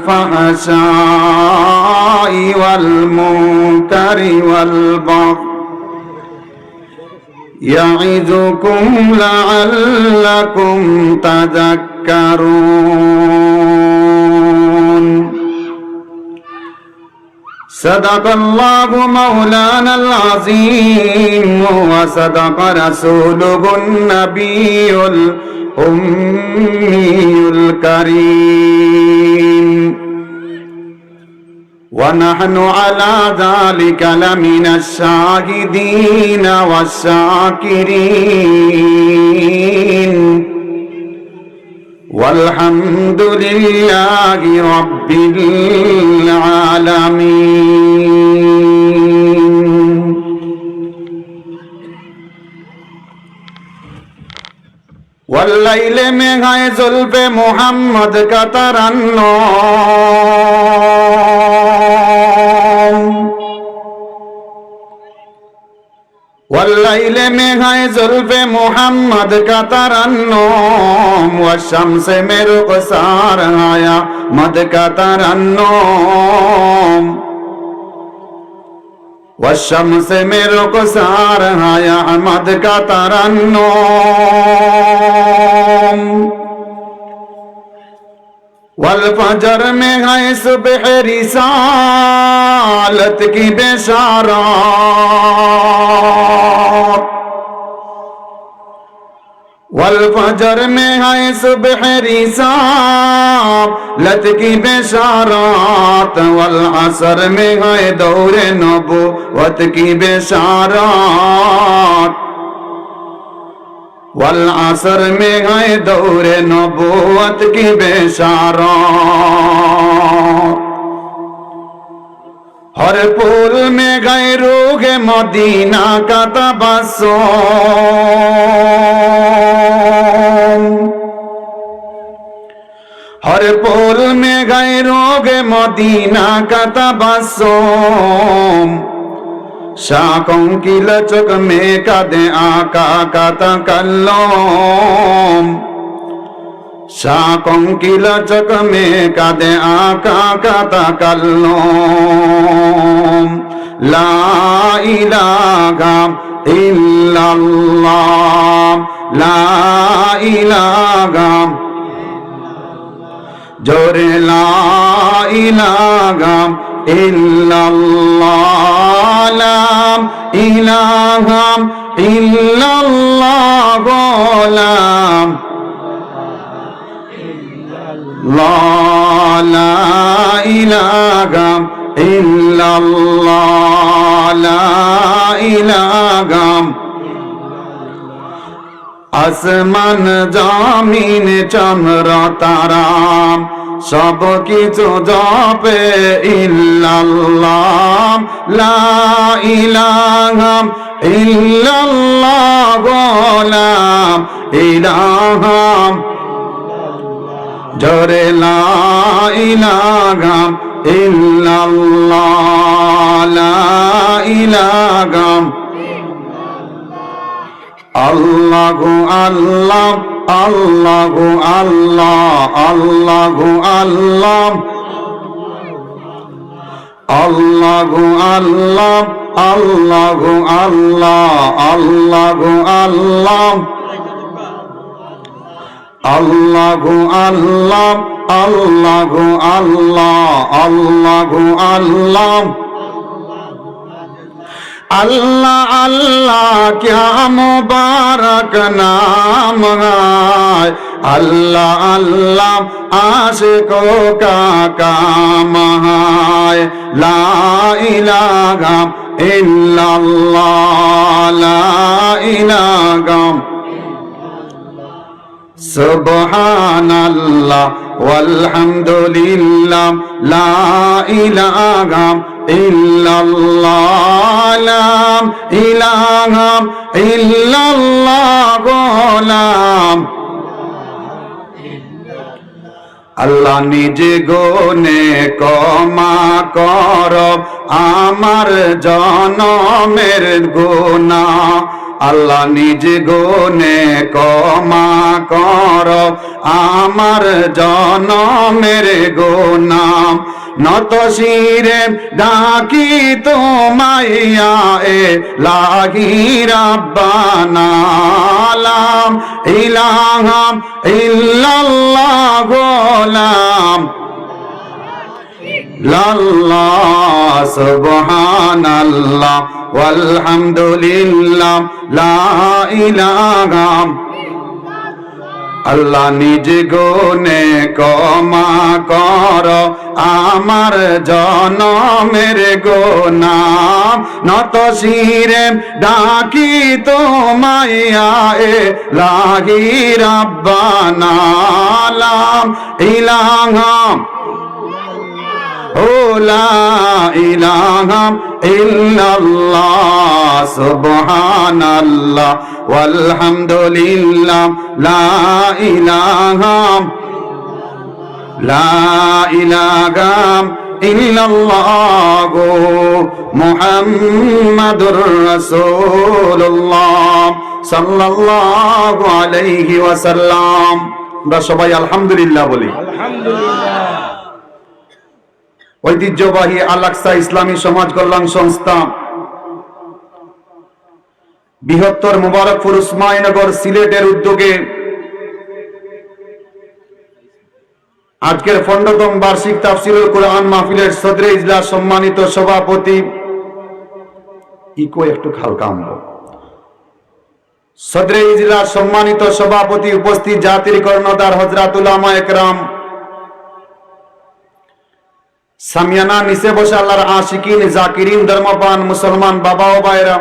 الفحشاء والمنكر والبغي يعظكم لعلكم تذكرون صدق الله مولانا العظيم وصدق رسوله النبي الأمي الكريم ونحن على ذلك لمن الشاهدين والشاكرين والحمد لله رب العالمين والليل में है जुल्फ़े मोहम्मद का तरन्नुम والليل में है जुल्फ़े मोहम्मद का तरन्नुम والشمس में रुख़सार आया मद का तरन्नुम والشمس में रुख़सार आया मद का तरन्नुम वल्फजर में है सुबह रिसालत की बेशारत वल्फजर में है सुबह रिसालत की बेशारत वल्असर में है दौरे नबुव्वत की बेशारत वल्असर में है दौरे नबुव्वत की बेशारत हर पुल में गए रूह मदीना का तबस्सुम हर पुल में गए रूह मदीना का तबस्सुम शाखों की लचक में कदे आका का तकल्लुम शाखों की लचक में कदे आका का तकल्लुम ला इलाहा इल्लल्लाह ला इलाहा जोरे ला इलाहा इल्लल्लाह ला इलाहा इल्लल्लाह गोलाम ला इलाहा इल्लल्लाह ला इलाहा আসমান জমিন চন্দ্র তারা সব কিছু জপে ইল্লাল্লাহ লা ইলাহা ইল্লাল্লাহ গোলাম ইলাহা জোরে লা ইলাহা ইল্লাল্লাহ লা ইলাহা আল্লাহু আল্লাহ আল্লাহু আল্লাহ আল্লাহু আল্লাহ আল্লাহু আল্লাহ আল্লাহু আল্লাহ আল্লাহু আল্লাহ আল্লাহু আল্লাহ আল্লাহু আল্লাহ আল্লাহু আল্লাহ अल्लाह अल्लाह क्या मुबारक नाम है अल्लाह अल्लाह आशिकों का काम है ला इलाहा इल्लल्लाह ला इलाहा सुब्हानल्लाह वल्हम्दुलिल्लाह ला इलाहा इल्लल्लाह ला इलाहा इल्लल्लाह गोलाम আল্লাহ নিজে গুনে ক্ষমা করো আমার জনমের গুনাহ আল্লাহ নিজ গুণে ক্ষমা কর আমার জনমের গুনাহ নত শিরে ডাকি তোমাইয়া ইলাহি রাব্বানা লা ইলাহা ইল্লাল্লাহ গোলাম লাল্লাহ সুবহানাল্লাহ ওয়ালহামদুলিল্লাহ লা ইলাহা আল্লাহ নিজ গুণে ক্ষমা কর আমার জনমের গুনাহ নত শিরে ডাকি তোমাইয়া ইলাহি রাব্বানা লা ইলাহা লা ইলাহা ইল্লাল্লাহ সুবহানাল্লাহ ওয়ালহামদুলিল্লাহ লা ইলাহা ইল্লাল্লাহ মুহাম্মাদুর রাসূলুল্লাহ সাল্লাল্লাহু আলাইহি ওয়াসাল্লাম। আমরা সবাই আলহামদুলিল্লাহ বলি। আলহামদুলিল্লাহ। ঐতিহ্যবাহী আল-আকসা ইসলামী সমাজ কল্যাণ সংস্থা বৃহত্তর মুবারকপুর উসমানীনগর সিলেটের উদ্যোগে আজকের 15তম বার্ষিক তাফসীরুল কুরআন মাহফিলের সদরে ইজলাস সম্মানিত সভাপতি একটু হালকা সদরে ইজলাস সম্মানিত সভাপতি উপস্থিত জাতির কর্ণধার হযরত উলামা একরাম, সামিয়ানা নিচে বসে আল্লাহর আশিকিন জাকিরিন ধর্মপান মুসলমান বাবা ও ভাইরা,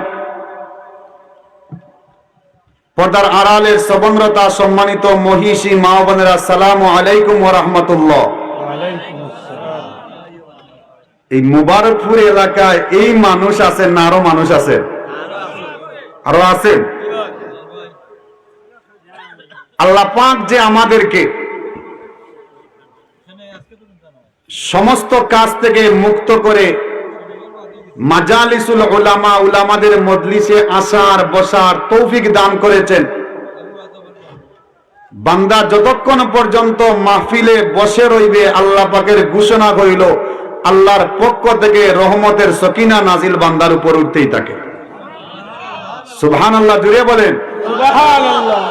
পর্দার আড়ালের সবনরতা সম্মানিত মহিষী মা ও বোনেরা, আসসালামু আলাইকুম ওয়া রাহমাতুল্লাহ। এই মুবারকপুর এলাকায় এই মানুষ আছে না আরো মানুষ আছে? আরো আছে। আল্লাহ পাক যে আমাদেরকে সমস্ত কাজ থেকে মুক্ত করে মাজালিসুল উলামা, উলামাদের মজলিসে আসার বসার তৌফিক দান করেছেন। বান্দা যতক্ষণ পর্যন্ত মাহফিলে বসে রইবে আল্লাহ পাকের ঘোষণা হইল আল্লাহর পক্ষ থেকে রহমতের সকিনা নাজিল বান্দার উপর উঠতেই থাকে। সুবহানাল্লাহ, জুড়ে বলেন সুবহানাল্লাহ।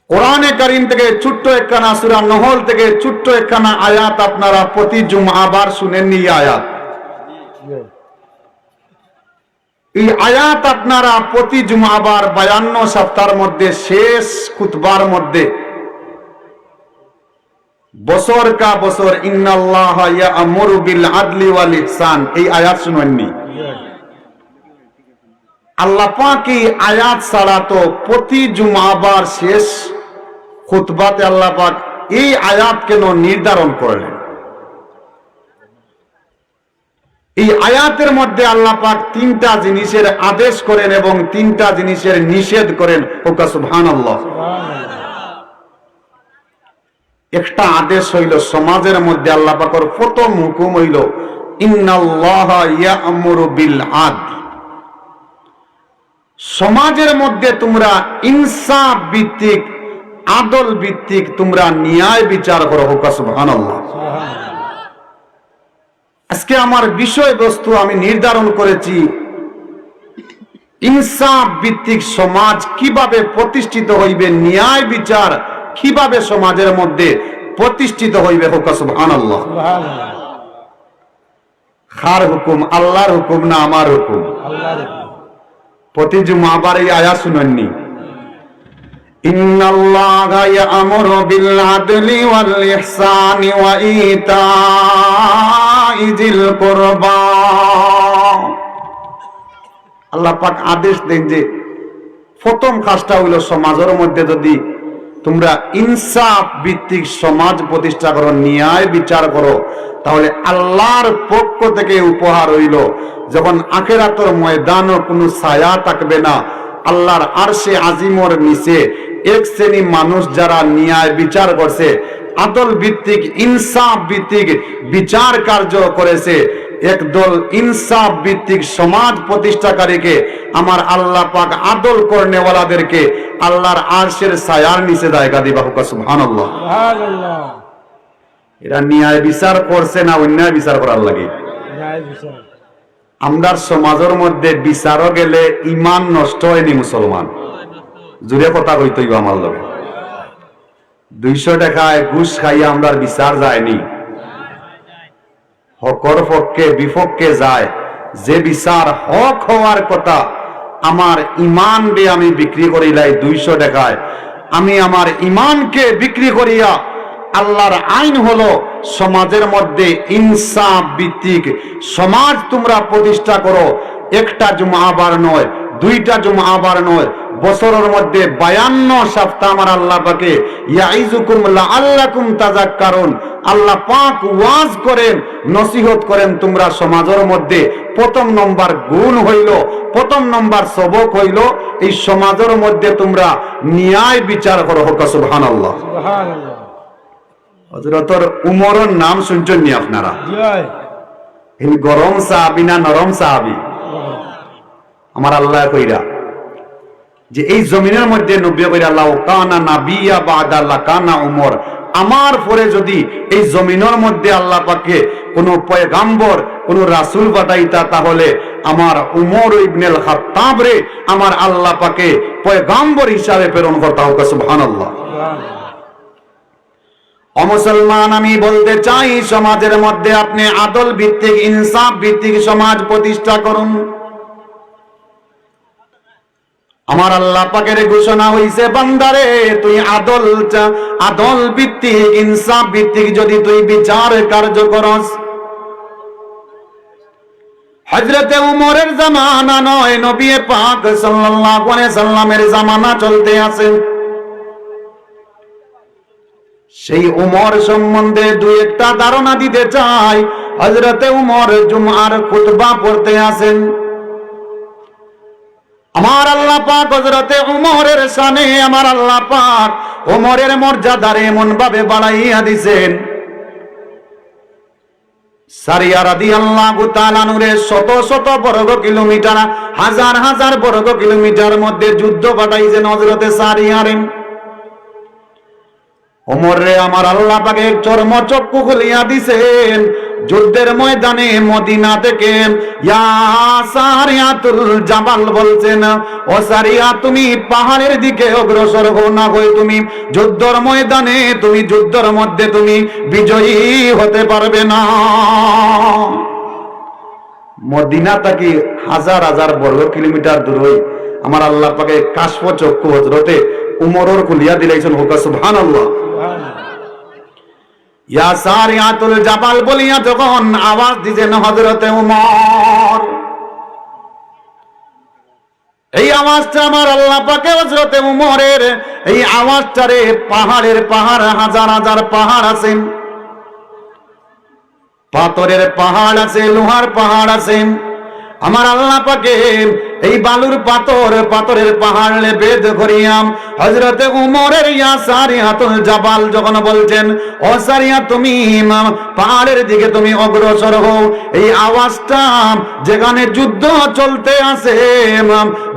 কোরআনে কারীম থেকে ছোট্ট একখানা সূরা নহল থেকে ছোট্ট একখানা আয়াত আপনারা প্রতি জুমআবার শুনেননি। আয়াত, এই আয়াত আপনারা প্রতি জুমআবার 52 সপ্তাহের মধ্যে শেষ খুতবার মধ্যে বছর কা বছর ইন্নাল্লাহা ইয়া'মুরু বিল আদলি ওয়াল ইহসান, এই আয়াত শুনেননি? আল্লাহ পাক এই আয়াত ছাড়া তো প্রতি জুমআবার শেষ খুতবাতে আল্লাহ পাক এই আয়াত কেন নির্ধারণ করলেন? এই আয়াতের মধ্যে আল্লাহ পাক 3টা জিনিসের আদেশ করেন এবং 3টা জিনিসের নিষেধ করেন। ওকা সুবহানাল্লাহ। একটা আদেশ হইল সমাজের মধ্যে আল্লাহ পাকের প্রথম হুকুম হইল ইন্নাল্লাহা ইয়া'মুরু বিল আদল। সমাজের মধ্যে তোমরা ইনসাফ ভিত্তিক, আদল ভিত্তিক তোমরা ন্যায় বিচার করো। সুবহানাল্লাহ। আজকে আমার বিষয়বস্তু আমি নির্ধারণ করেছি ইনসাফ ভিত্তিক সমাজ কিভাবে প্রতিষ্ঠিত হইবে, ন্যায় বিচার কিভাবে সমাজের মধ্যে প্রতিষ্ঠিত হইবে। সুবহানাল্লাহ। কার হুকুম? আল্লাহর হুকুম না আমার হুকুম? আল্লাহর হুকুম। প্রতি জুমআবার এই আয়াত শুনেননি? ইন্নাল্লাহা ইয়া'মুরু বিল আদলি ওয়াল ইহসানি ওয়া ইতা'i যিল কুরবা। আল্লাহ পাক আদেশ দেন যে প্রথম কাজটা হইল সমাজের মধ্যে যদি তোমরা ইনসাফ ভিত্তিক সমাজ প্রতিষ্ঠা করো, ন্যায় বিচার করো, তাহলে আল্লাহর পক্ষ থেকে উপহার হইল যখন আখিরাতের ময়দানও কোনো ছায়া থাকবে না, আল্লাহর আরশে আজিমর নিচে এক শ্রেণী মানুষ যারা ন্যায় বিচার করছে, আদল ভিত্তিক ইনসাফ ভিত্তিক বিচার কার্য করেছে, একদল ইনসাফ ভিত্তিক সমাজ প্রতিষ্ঠাকারীকে আমার আল্লাহ পাক আদল করনেওয়ালাদেরকে আল্লাহর আরশের ছায়ার নিচে জায়গা দিবা। হুকা সুবহানাল্লাহ। সুবহানাল্লাহ। এরা ন্যায় বিচার করছে না অন্যায় বিচার করার লাগে? ন্যায় বিচার। আমরার সমাজের মধ্যে বিচারও গেলে ইমান নষ্ট হয়নি মুসলমান? জুড়ে কথা কইতই আমার লগে 200 টাকায় ঘুষ খাইয়া আমরার বিচার যায়নি। হকর পক্ষে বিপক্ষে যায় যে বিচার হক হওয়ার কথা, আমার ইমান বে আমি বিক্রি করিলাই 200 টাকায়, আমি আমার ইমানকে বিক্রি করিয়া আল্লাহর আইন হলো সমাজের মধ্যে ইনসাফ ভিত্তিক সমাজ তোমরা প্রতিষ্ঠা করো। একটা জুমআবার নয়, 2টা জুমআবার নয়, বছরের মধ্যে 52 সপ্তাহ আমার আল্লাহ পাকে ইয়াইজুকুম লাআল্লাকুম তাযাক্কারুন, আল্লাহ পাক ওয়াজ করেন, নসিহত করেন তোমরা সমাজের মধ্যে। প্রথম নম্বর গুণ হইল, প্রথম নম্বর সবক হইল এই সমাজের মধ্যে তোমরা ন্যায় বিচার করো। হোক সুবহানাল্লাহ। সুবহানাল্লাহ। হযরতর উমরের নাম শুনছেন নি আপনারা? জি ভাই। এই গরম সাহাবী না নরম সাহাবী? আমার আল্লাহ কইরা যে এই জমিনের মধ্যে নবী কইরা আল্লাহ কানা নাবিয়া বাদা লাকানা উমর, আমার পরে যদি এই জমিনের মধ্যে আল্লাহ পাকে কোন পয়গাম্বর কোন রাসূল পাঠাইতা তাহলে আমার উমর ইবনুল খাত্তাব রে আমার আল্লাহ পাকে পয়গাম্বর হিসাবে প্রেরণ করতা। হোক সুবহানাল্লাহ। ও মুসলমান, আমি বলতে চাই সমাজের মধ্যে আপনি আদল ভিত্তিক ইনসাফ ভিত্তিক সমাজ প্রতিষ্ঠা করুন। আমার আল্লাহ পাকের ঘোষণা হইছে, বান্দারে তুই আদল ভিত্তিক ইনসাফ ভিত্তিক যদি তুই বিচার কার্য করস, হযরতে উমরের জামানা নয়, নবী পাক সাল্লাল্লাহু আলাইহি সাল্লামের জামানা চলতে আছে। সেই উমর সম্বন্ধে দুই একটা ধারণা দিতে চাই। হযরতে উমর জুমআর খুতবা পড়তে আসেন। আমার আল্লাহ পাক হযরতে উমরের শানে আমার আল্লাহ পাক উমরের মর্যাদারে এমন ভাবে বাড়াইয়া দিয়েছেন, সারিয়া রাদিয়াল্লাহু তাআলা নূরে শত শত বর্গ কিলোমিটার, হাজার হাজার বর্গ কিলোমিটার মধ্যে যুদ্ধ পাঠাইছেন হযরতে সারিয়ারে। ওমর রে আমার আল্লাহ পাকে চর্ম চক্ষু খুলিয়া দিছেন। যুদ্ধের ময়দানে মদিনা থেকে ইয়া সারিয়াতুল জাবাল বলছেন, ও সারিয়া তুমি পাহাড়ের দিকে অগ্রসর হও না, হয়ে তুমি যুদ্ধের ময়দানে তুমি যুদ্ধের মধ্যে তুমি বিজয়ী হতে পারবে না। মদিনা থেকে হাজার হাজার বর্গ কিলোমিটার দূরে আমার আল্লাহ পাকে কাশফ চক্ষু হযরতে উমরের খুলিয়া দিলাইছেন। হোক সুবহানাল্লাহ। ইয়া সারিয়াতুল জাবাল বলিয়া যখন আওয়াজ দিয়েছেন হযরতে উমর, এই আওয়াজটা আমার আল্লাহ পাকে হযরতে উমরের এই আওয়াজটারে পাহাড়ের পাহাড়, হাজার হাজার পাহাড় আছে, পাথরের পাহাড় আছে, লোহার পাহাড় আছে, আমার আল্লাহ পাকে এই বালুর পাথরের পাহাড় বেদ করিয়াম হযরতে উমরের ইয়া সারিয়াতুল জাবাল যখন বলছেন, ও সারিয়া তুমি পাহাড়ের দিকে তুমি অগ্রসর হও, এই আওয়াজটা যেখানে যুদ্ধ চলতে আছে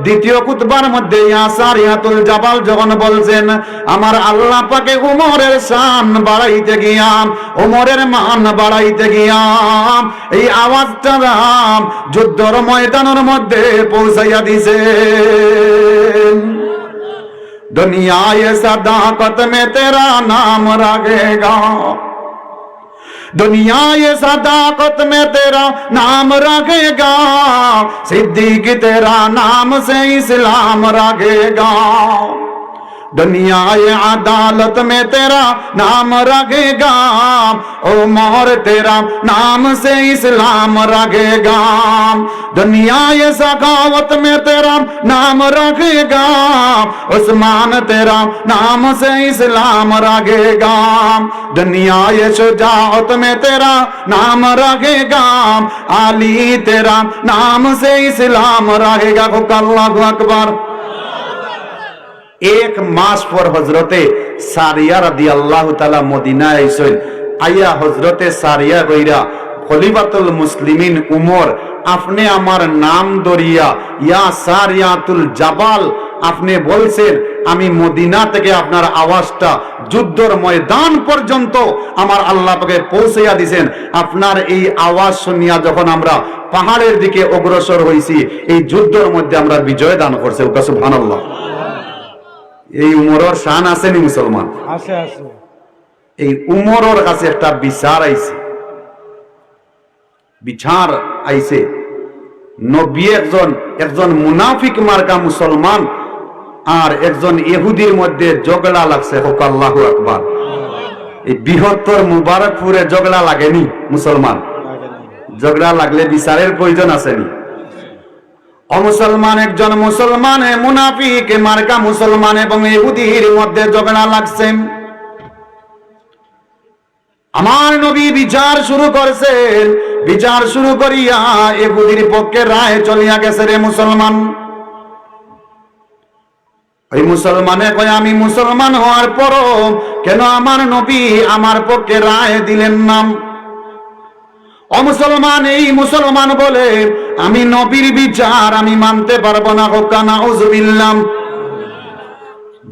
দ্বিতীয় খুতবার মধ্যে ইয়া সারিয়াতুল জাবাল যখন বলছেন, আমার আল্লাহ পাকে উমরের শান বাড়াইতে গিয়াম, উমরের মান বাড়াইতে গিয়াম এই আওয়াজটা যুদ্ধর ময়দানের মধ্যে পৌঁছাইয়া দিছেন। दुनिया ये सदाकत में तेरा नाम रखेगा, दुनिया ये सदाकत में तेरा नाम रखेगा, सिद्दीक तेरा नाम से इस्लाम रखेगा, दुनिया ये अदालत में तेरा नाम रखेगा, उमर तेरा नाम से इस्लाम रखेगा, दुनिया ये सखावत में तेरा नाम रखेगा, उस्मान तेरा नाम से इस्लाम रखेगा, दुनिया ये शुजाअत में तेरा नाम रखेगा, अली तेरा नाम से इस्लाम रहेगा। अल्लाहु अकबर। एक मास पर हजरते सारिया रादियाल्लाहु ताआला मदीना आइছেন, आइया हजरते सारिया गइरा খলিফাতুল মুসলিমিন উমর, আপনি আমার নাম দরিয়া ইয়া সারিয়াতুল জাবাল, আপনি বলছেন আমি মদিনা থেকে আপনার আওয়াজটা যুদ্ধের ময়দান পর্যন্ত আমার আল্লাহ পাকে পৌঁছাইয়া দিয়েছেন। আপনার এই আওয়াজ শুনিয়া যখন আমরা পাহাড়ের দিকে অগ্রসর হইছি, এই যুদ্ধের মধ্যে আমরা বিজয় দান করছে। সুবহানাল্লাহ। এই উমরের শান আসেনি মুসলমান? আছে আছে। এই উমরের কাছে একটা বিচার আইছে, বিচার আইছে। নবী একজন মুনাফিক মার্কা মুসলমান আর একজন ইহুদির মধ্যে ঝগড়া লাগছে। হোক আল্লাহু আকবার। এই বৃহত্তর মুবারকপুরে ঝগড়া লাগেনি মুসলমান? ঝগড়া লাগলে বিচারের প্রয়োজন আসেনি? অমুসলমান একজন মুসলমান মুনাফিক মার্কা মুসলমান এবং ইহুদির মধ্যে ঝগড়া লাগছে। আমার নবী বিচার শুরু করছেন, বিচার শুরু করিয়া ইহুদির পক্ষে রায় চলিয়া গেছে। রে মুসলমান, ওই মুসলমানে কয় আমি মুসলমান হওয়ার পরও কেন আমার নবী আমার পক্ষে রায় দিলেন না? অমুসলমান এই মুসলমান বলে আমি নবীর বিচার আমি মানতে পারবো না। হোক নাউযুবিল্লাহ।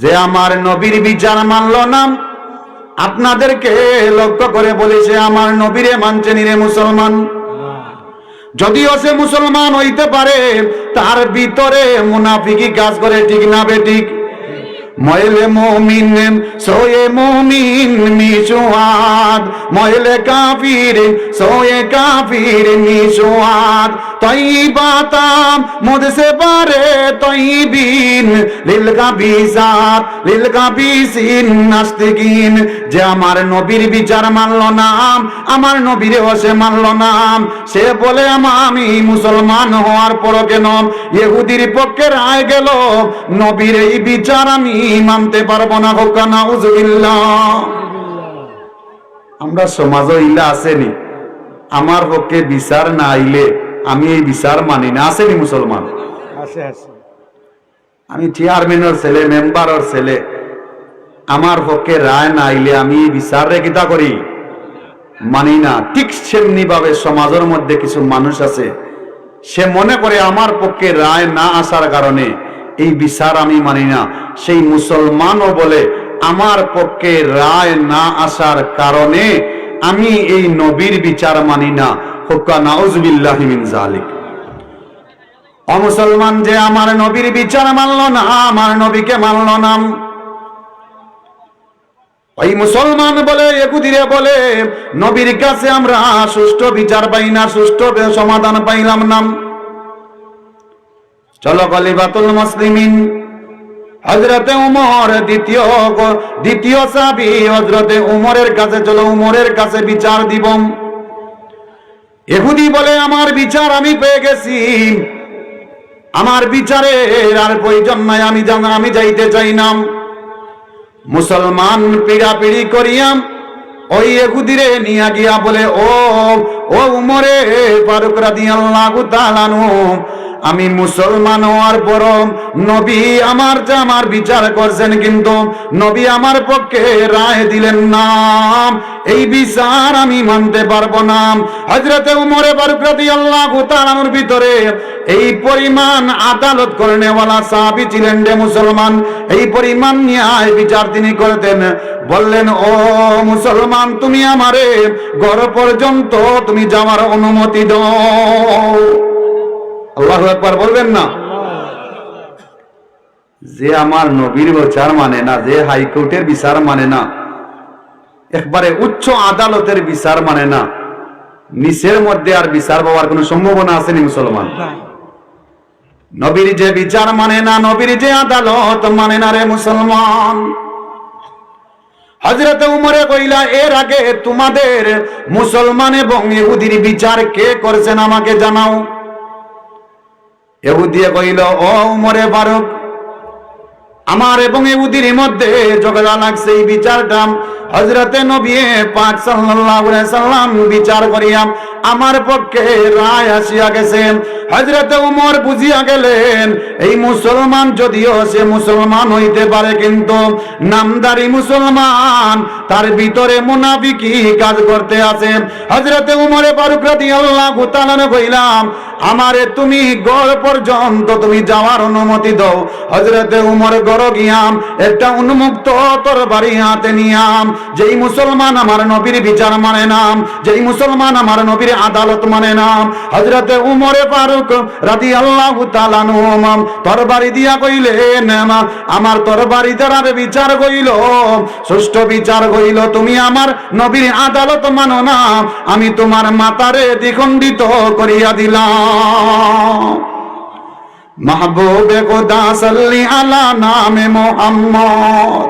যে আমার নবীর বিচার মানল না, আপনাদেরকে লক্ষ্য করে বলেছে আমার নবীরে মানছে নি রে মুসলমান? যদিও সে মুসলমান হইতে পারে, তার ভিতরে মুনাফিকি কাজ করে, ঠিক না বেঠিক? ময়লে মুমিন সোয়ে মুমিন মিশুয়াদ, ময়লে কাফির সোয়ে কাফির মিশুয়াদ। তয়বাতাম মুদসে বারে তয়বিন লিল কাবিসাত লিল কাবিসিন নাস্তিকিন। যে আমার নবীর বিচার মানল না, আমার নবীরে সে মানল না, সে বলে আমি মুসলমান হওয়ার পর কেন ইহুদির পক্ষে রায় গেল, নবীর এই বিচার আমি মানতে পারবো না। হোক নাউযুবিল্লাহ। আমরা সমাজও ইলা আসেনি, আমার পক্ষে বিচার না আইলে আমি এই বিচার মানি না। আসেনি মুসলমান? আছে আছে। আমি চেয়ারম্যানের ছেলে, মেম্বারের ছেলে, আমার পক্ষে রায় না আইলে আমি এই বিচার রে কিতা করি? মানি না। ঠিক সেমনি ভাবে সমাজের মধ্যে কিছু মানুষ আছে, সে মনে করে আমার পক্ষে রায় না আসার কারণে এই বিচার আমি মানি না। সেই মুসলমানও বলে আমার পক্ষে রায় না আসার কারণে আমি এই নবীর বিচার মানি না। হুক্কা নাউযুবিল্লাহি মিন যালিক। অমুসলমান যে আমার নবীর বিচার মানল না, আমার নবীকে মানল না, ওই মুসলমান বলে ইহুদিরে বলে নবীর কাছে আমরা সুষ্ঠু বিচার পাই না, সুষ্ঠু সমাধান পাইলাম না। চলো খলিফাতুল মুসলিমিন হযরতে উমর, দ্বিতীয় সাহাবী হযরতে উমরের কাছে চলো, উমরের কাছে বিচার দিব। ইহুদি বলে আমার বিচার আমি পেয়ে গেছি, আমার বিচারের আর প্রয়োজন নাই, আমি যাইতে চাই না। মুসলমান পিড়াপিড়ি করিয়া ওই ইহুদিরে নিয়ে গিয়া বলে ও উমরে ফারুক রাদিয়াল্লাহু তাআলা আনহু, আমি মুসলমান হওয়ার পর নবী আমার বিচার করছেন, কিন্তু নবী আমার পক্ষে রায় দিলেন না, এই বিচার আমি মানতে পারবো না। হযরতে উমরে ফারুক রাদিয়াল্লাহু তাআলার ভিতরে এই পরিমাণ আদালত করনেওয়ালা সাহাবী ছিলেন রে মুসলমান, এই পরিমাণ ন্যায় বিচার তিনি করতেন। বললেন ও মুসলমান, তুমি আমারে ঘর পর্যন্ত তুমি যাওয়ার অনুমতি দাও। আল্লাহু আকবার বলবেন না? যে আমার নবীর বিচার মানে না, যে হাইকোর্টের বিচার মানে না, একবারে উচ্চ আদালতের বিচার মানে না, নিচের মধ্যে আর বিচার পাওয়ার কোন সম্ভাবনা আসেনি মুসলমান? নবীর যে বিচার মানে না, নবীর যে আদালত মানে না রে মুসলমান। হযরতে উমরে কইলা এর আগে তোমাদের মুসলমান এবং ইহুদির বিচার কে করেছেন আমাকে জানাও। ইহুদিয়ে কইল ও উমরে ফারুক, আমার এবং ইহুদির মধ্যে ঝগড়া লাগছে, এই বিচারটা হযরতে নবী পাক সাল্লাল্লাহু আলাইহি সাল্লাম বিচার করিয়া আমার পক্ষে রায় আসিয়া গেছে। হযরতে ওমর বুঝিয়া গেলেন এই মুসলমান যদিও সে মুসলমান হইতে পারে কিন্তু নামদারি মুসলমান, তার ভিতরে মুনাফিকি কাজ করতে আছে। হযরতে ওমর ফারুক রাদিয়াল্লাহু তাআলা কইলাম আমারে তুমি গড় পর্যন্ত তুমি যাওয়ার অনুমতি দাও। হযরতে ওমর গড় গিয়াম একটা উন্মুক্ত তরবারি হাতে নিয়াম, যেই মুসলমান আমার নবীর বিচার মানে না, যেই মুসলমান আমার নবীর আদালত মানে না, হযরতে ওমর ফারুক রাদিয়াল্লাহু তাআলা আনহু তরবারি দিয়া কইলেন আমার তরবারি দ্বারা বিচার কইল, সুষ্ঠু বিচার কইল, তুমি আমার নবীর আদালত মানো না, আমি তোমার মাথারে দ্বিখণ্ডিত করিয়া দিলাম। মাহবুবে খোদা সাল্লি আলা নামে মুহাম্মদ,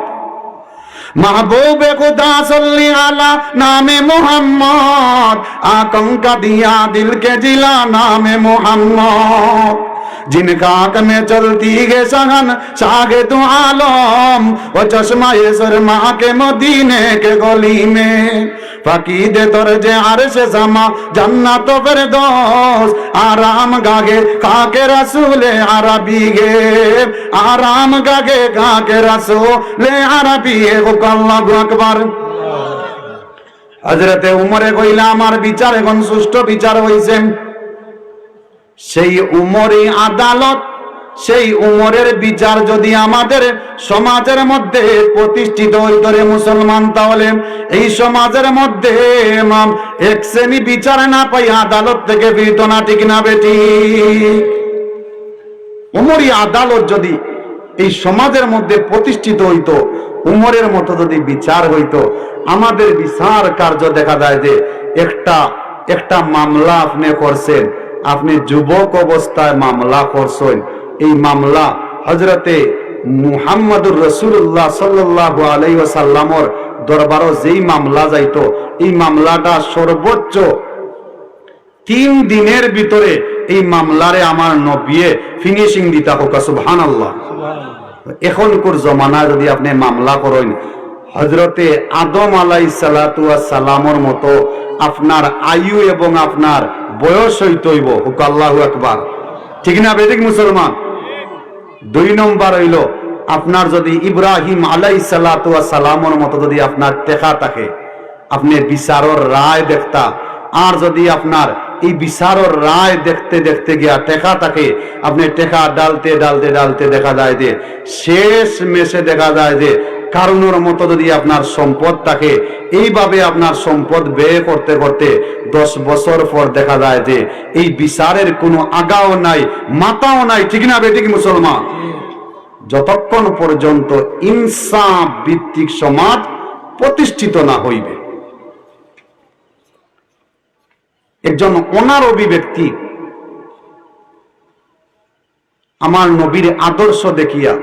महबूबे खुदा सल्ली आला नामे मोहम्मद, आंखों का दिया दिल के जिला नामे मोहम्मद, जिन खाक में चलती है सहन सागे तू आलम, वो चश्मा ये शर्मा के मदीने के गली में, फकीदे तोरजे अर्श समा जन्नत फिरदौस, आराम गागे खाके रसूले अरबी गे, आराम गागे खाके रसूले अरबी गे, अल्लाहु আকবার। হযরতে উমরে কইলা আমার বিচার এখন সুষ্ঠু বিচার হইছে। সেই উমরই আদালত, সেই উমরের বিচার যদি আমাদের সমাজের মধ্যে প্রতিষ্ঠিত হইত রে মুসলমান, তাহলে এই সমাজের মধ্যে এক শ্রেণী বিচার না পাই আদালত থেকে ফিরত না, ঠিক না বেটি? উমরি আদালত যদি এই সমাজের মধ্যে প্রতিষ্ঠিত হইতো, উমরের মতো যদি বিচার হইতো, আমাদের বিচার কার্য দেখা যায় যে একটা মামলা আপনি করছেন, আপনি যুবক অবস্থায় মামলা করছেন, এই মামলা হযরতে মুহাম্মদুর রাসূলুল্লাহ সাল্লাল্লাহু আলাইহি ওয়াসাল্লামর দরবারও যেই মামলা যাইতো, এই মামলাটা সর্বোচ্চ 3 দিনের ভিতরে এই মামলারে আমার নবী ফিনিশিং দিতা হোক, সুবহানাল্লাহ। এখনকার জমানায় যদি আপনি মামলা করেন, হযরতে আদম আলাইহিস সালাতু ওয়াস সালামের মতো আপনার আয়ু এবং আপনার বয়স হইতে হইব, হুক আল্লাহু আকবার, ঠিক না বেঠিক মুসলমান? 2 নম্বর হইল আপনার যদি ইব্রাহিম আলাইহিস সালাতু ওয়াস সালামের মতো যদি আপনার টেকা থাকে, আপনি বিচারের রায় দেখতা, আর যদি আপনার এই বিচারের রায় দেখতে দেখতে গিয়া টেকা থাকে, আপনি টেকা ডালতে ডালতে ডালতে দেখা যায় যে শেষ মেশে দেখা যায় যে কারণের মতো যদি আপনার সম্পদ থাকে, এইভাবে আপনার সম্পদ ব্যয় করতে করতে 10 বছর পর দেখা যায় যে এই বিচারের কোনো আগাও নাই, মাথাও নাই, ঠিক না বেঠিক মুসলমান? যতক্ষণ পর্যন্ত ইনসাফ ভিত্তিক সমাজ প্রতিষ্ঠিত না হইবে। একজন অনারবি ব্যক্তি আমার নবীর আদর্শ দেখিয়া,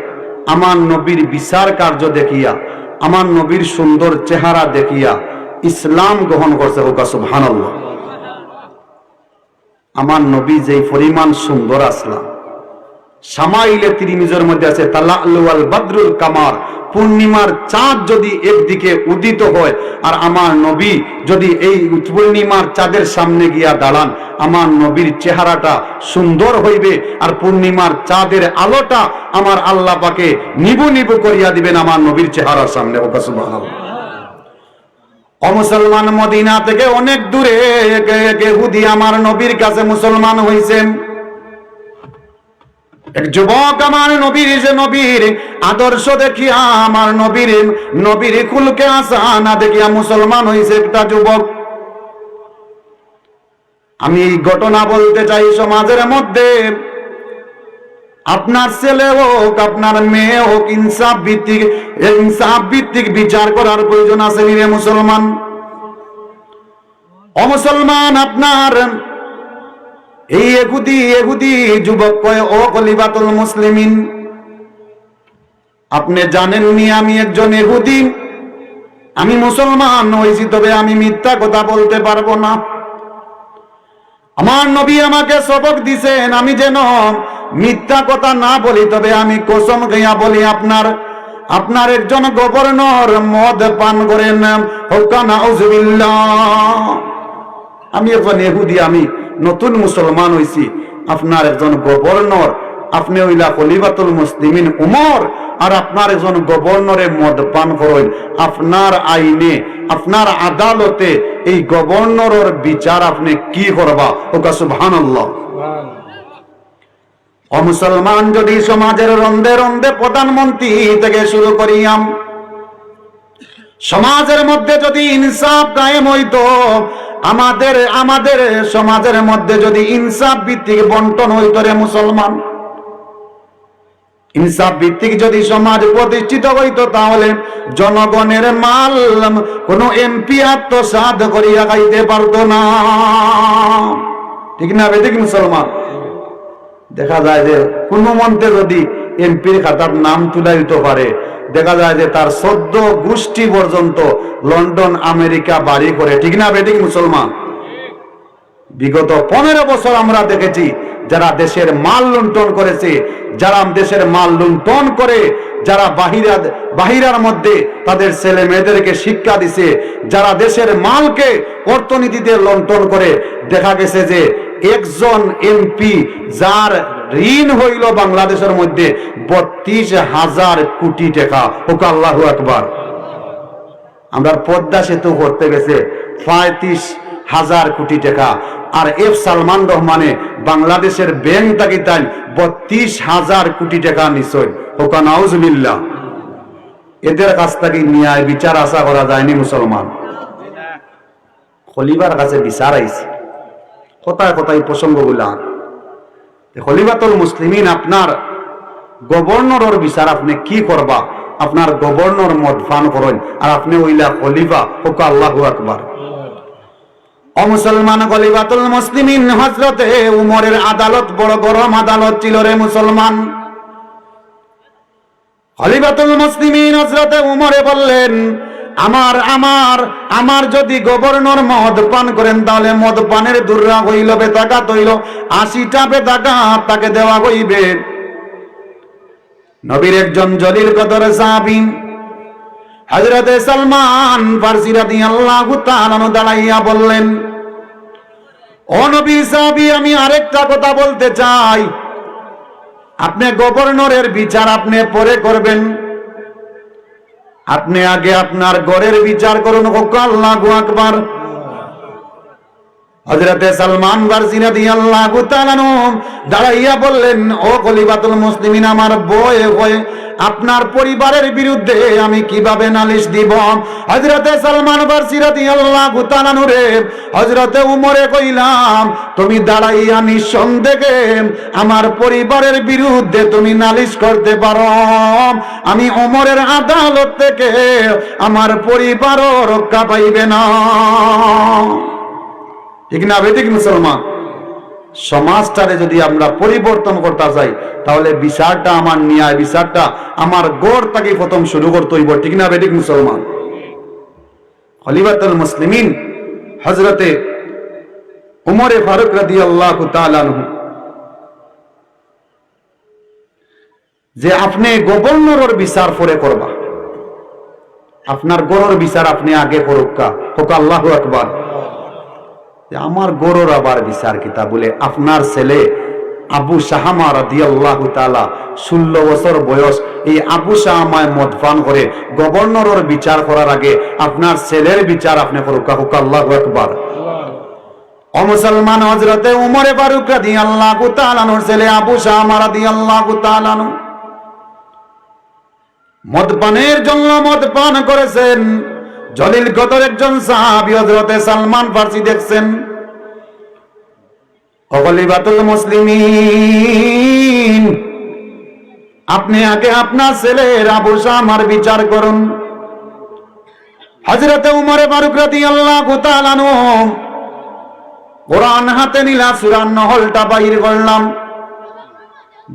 আমার নবীর বিচার কার্য দেখিয়া, আমার নবীর সুন্দর চেহারা দেখিয়া ইসলাম গ্রহণ করছে, হোক সুবহানাল্লাহ। আমার নবী যেই পরিমাণ সুন্দর আসলাম, শামাইলে তিরমিজির মধ্যে আছে তালাল্লু আল বদরুল কামার, পূর্ণিমার চাঁদ যদি একদিকে উদিত হয় আর আমার নবী যদি এই পূর্ণিমার চাঁদের সামনে গিয়া দাঁড়ান, আমার নবীর চেহারাটা সুন্দর হইবে, আর পূর্ণিমার চাঁদের আলোটা আমার আল্লাহ পাকে নিবু নিবু করিয়া দিবেন আমার নবীর চেহারার সামনে, ও সুবহানাল্লাহ। অমুসলমান মদিনা থেকে অনেক দূরে ইহুদি আমার নবীর কাছে মুসলমান হইছেন। এক যুবক আমার নবীর আদর্শ দেখিয়া, আমার নবীর কুলকে আসানা দেখিয়া মুসলমান হইছে একটা যুবক। আমি এই ঘটনা বলতে চাই, সমাজের মধ্যে আপনার ছেলে হোক আপনার মেয়ে হোক ইনসাফ ভিত্তিক বিচার করার প্রয়োজন আছে রে মুসলমান। অমুসলমান আপনার এই এহুদি যুবক কয় ও খলিফাতুল মুসলিমিন, আপনি জানেননি আমি একজন ইহুদি, আমি মুসলমান হয়েছি, তবে আমি মিথ্যা কথা বলতে পারবো না। আমার নবী আমাকে সবক দিছেন আমি যেন মিথ্যা কথা না বলি, তবে আমি কসম খাইয়া বলি আপনার একজন গভর্নর মদ পান করেন, আমি একজন ইহুদি, আমি নতুন মুসলমান হইছি, আপনার একজন গভর্নর, আপনি হইলা খলিফাতুল মুসলিমিন উমর, আর আপনার একজন গভর্নরে মদ পান করেন, আপনার আইনে, আপনার আদালতে এই গভর্নরের বিচার আপনি কি করবা? ওকা সুবহানাল্লাহ। অমুসলমান যদি সমাজের রন্ধে রন্ধে প্রধানমন্ত্রী থেকে শুরু করিয়াম সমাজের মধ্যে যদি ইনসাফ কায়েম হইতো, আমাদের সমাজের মধ্যে যদি ইনসাফ ভিত্তিক বন্টন হইতো রে মুসলমান, ইনসাফ ভিত্তিক যদি সমাজ প্রতিষ্ঠিত হইতো, তাহলে জনগণের মাল কোন এমপি আত্মসাৎ করিয়া খাইতে পারতো না। ঠিক না বেঠিক মুসলমান? দেখা যায় যে কোন মন্ত্রে যদি এমপির খাতার নাম তুলে দিতে পারে, দেখা যায় যে তার 14 গোষ্ঠী পর্যন্ত লন্ডন আমেরিকা বাড়ি করে। ঠিক না বেঠিক মুসলমান? বিগত 15 বছর আমরা দেখেছি যারা দেশের মাল লুণ্ঠন করেছে, যারা দেশের মাল লুণ্ঠন করে, যারা বাহিরার মধ্যে তাদের ছেলে মেয়েদেরকে শিক্ষা দিছে, যারা দেশের মালকে অর্থনীতিতে লুণ্ঠন করে, দেখা গেছে যে একজন এমপি যার ঋণ হইল বাংলাদেশের মধ্যে 32,000 কোটি টাকা। ওকে আল্লাহু আকবার। আমরা পদ্মা সেতু করতে গেছে 35,000 কোটি টাকা, আর এফ সালমান রহমানে বাংলাদেশের ব্যাংক থাকি তাই 32,000 কোটি টাকা নিশ্চয়। ওকা নাউজুবিল্লাহ। এদের কাছ থেকে ন্যায় বিচার আশা করা যায়নি মুসলমান। খলিফার কাছে বিচার আইছে, কোথায় কোথায় প্রসঙ্গগুলা। খলিফাতুল মুসলিমিন আপনার গভর্নরের বিচার আপনি কি করবা? আপনার গভর্নর মদ পান করেন আর আপনি ওইলা খলিফা। ওকা আল্লাহু আকবার। অমুসলমান খলিফাতুল মুসলিমিন হযরতে উমরের আদালত বড় গরম আদালত ছিল রে মুসলমান। খলিফাতুল মুসলিমিন হযরতে উমরে বললেন, আমার যদি গভর্নর মদ পান করেন, তাহলে মদ পানের দুর্রা হইল, বেতাকাত হইল 80টা বেতাকাত তাকে দেওয়া হইবে। নবীর একজন জলিল কদর সাহাবী হযরতে সালমান ফারসি রাদিয়াল্লাহু তাআলা দাঁড়াইয়া বললেন, ও নবী সাহাবী, আমি আরেকটা কথা বলতে চাই। আপনি গভর্নরের বিচার আপনি পরে করবেন, আপনি আগে আপনার ঘরের বিচার করুন। আল্লাহু আকবার। হযরতে সালমান ফারসি রাদিয়াল্লাহু তাআলা দাঁড়াইয়া বললেন, ও খলিফাতুল মুসলিমিন, আমার বয়ে হয়ে আপনার পরিবারের বিরুদ্ধে আমি কিভাবে নালিশ দিব? হযরতে সালমান ফারসি রাদিয়াল্লাহু তাআলা রে হযরতে উমরে কইলাম, তুমি দাঁড়াইয়া নিঃসন্দেহে আমার পরিবারের বিরুদ্ধে তুমি নালিশ করতে পারো। আমি উমরের আদালত থেকে আমার পরিবারও রক্ষা পাইবে না। ঠিক না বেঠিক মুসলমান? সমাজটারে যদি আমরা পরিবর্তন করতে চাই, তাহলে বিচারটা, আমার ন্যায় বিচারটা আমার গড় থেকে প্রথম শুরু করতে হইব। ঠিক না বেঠিক মুসলমান? খলিফাতুল মুসলিমিন হযরতে উমরে ফারুক রাদিয়াল্লাহু তাআলা আনহু যে আপনি গভর্নরের বিচার পরে করবা, আপনার গড়ের বিচার আপনি আগে করুকা। হোক আল্লাহু আকবার। আমার গরুর আবার বিচার কিতা বলে? আপনার ছেলে আবু শাহামা রাদিয়াল্লাহু তাআলা 16 বছর বয়স, এই আবু শাহামায় মদ পান করে গভর্নরের বিচার করার আগে আপনার ছেলের বিচার আপনি করুকা। হোক আল্লাহু আকবার। অমুসলমান হযরতে উমরে ফারুক রাদিয়াল্লাহু তাআলা আনহুর ছেলে আবু শাহামা রাদিয়াল্লাহু তাআলা আনহু মদ পানের জন্য মদ পান করেছেন। জলিল কদর একজন সাহাবী হযরতে সালমান ফারসি দেখছেন, খলিফাতুল মুসলিমিন, আপনি আগে আপনার ছেলের আবু শামার বিচার করুন। হযরতে উমর ফারুক রাদিয়াল্লাহু তাআলা আনহু কোরআন হাতে নিলা, সূরা নহলটা বাইর করলাম,